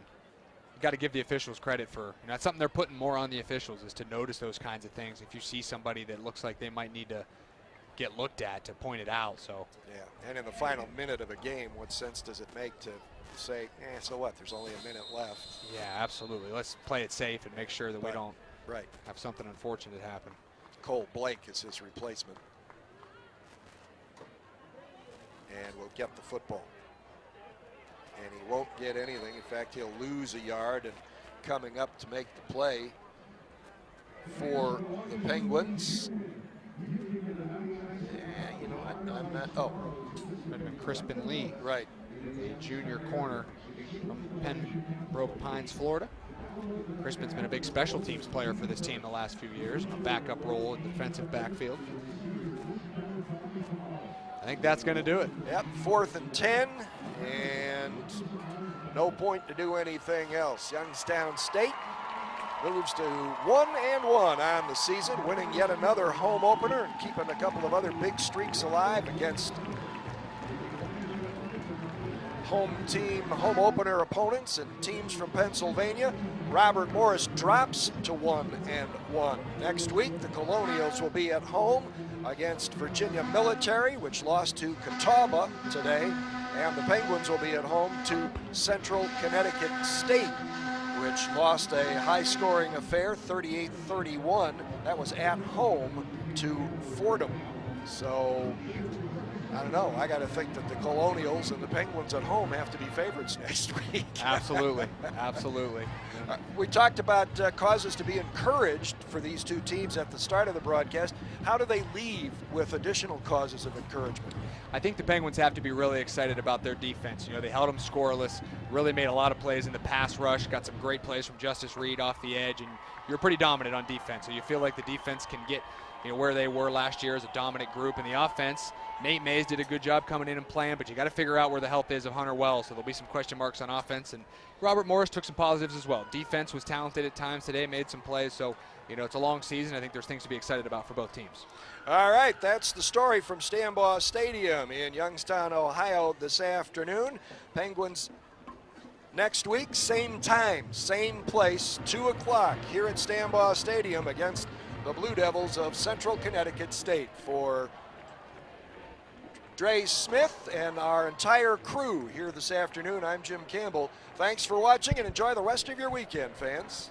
got to give the officials credit for, that's something they're putting more on the officials, is to notice those kinds of things. If you see somebody that looks like they might need to get looked at, to point it out. So yeah, and in the final minute of a game, what sense does it make to say, so what, there's only a minute left? Yeah, absolutely. Let's play it safe and make sure that we don't right have something unfortunate happen. Cole Blake is his replacement, and will get the football. And he won't get anything. In fact, he'll lose a yard, and coming up to make the play for the Penguins. Yeah, you know what? I'm not. Oh, might have been Crispin Lee, right? A junior corner from Pembroke Pines, Florida. Crispin's been a big special teams player for this team the last few years, a backup role in the defensive backfield. I think that's going to do it. Yep, 4th and 10, and no point to do anything else. Youngstown State moves to 1-1 on the season, winning yet another home opener and keeping a couple of other big streaks alive against home opener opponents and teams from Pennsylvania. Robert Morris drops to 1-1. Next week, the Colonials will be at home against Virginia Military, which lost to Catawba today, and the Penguins will be at home to Central Connecticut State, which lost a high-scoring affair, 38-31. That was at home to Fordham. So, I don't know. I got to think that the Colonials and the Penguins at home have to be favorites next week. Absolutely, absolutely. We talked about causes to be encouraged for these two teams at the start of the broadcast. How do they leave with additional causes of encouragement? I think the Penguins have to be really excited about their defense. They held them scoreless, really made a lot of plays in the pass rush, got some great plays from Justice Reed off the edge, and you're pretty dominant on defense. So you feel like the defense can get where they were last year as a dominant group. In the offense, Nate Mays did a good job coming in and playing, but you got to figure out where the health is of Hunter Wells, so there'll be some question marks on offense. And Robert Morris took some positives as well. Defense was talented at times today, made some plays, so it's a long season. I think there's things to be excited about for both teams. All right, that's the story from Stambaugh Stadium in Youngstown, Ohio this afternoon. Penguins next week, same time, same place, 2 o'clock here at Stambaugh Stadium against the Blue Devils of Central Connecticut State. For Dre Smith and our entire crew here this afternoon, I'm Jim Campbell. Thanks for watching and enjoy the rest of your weekend, fans.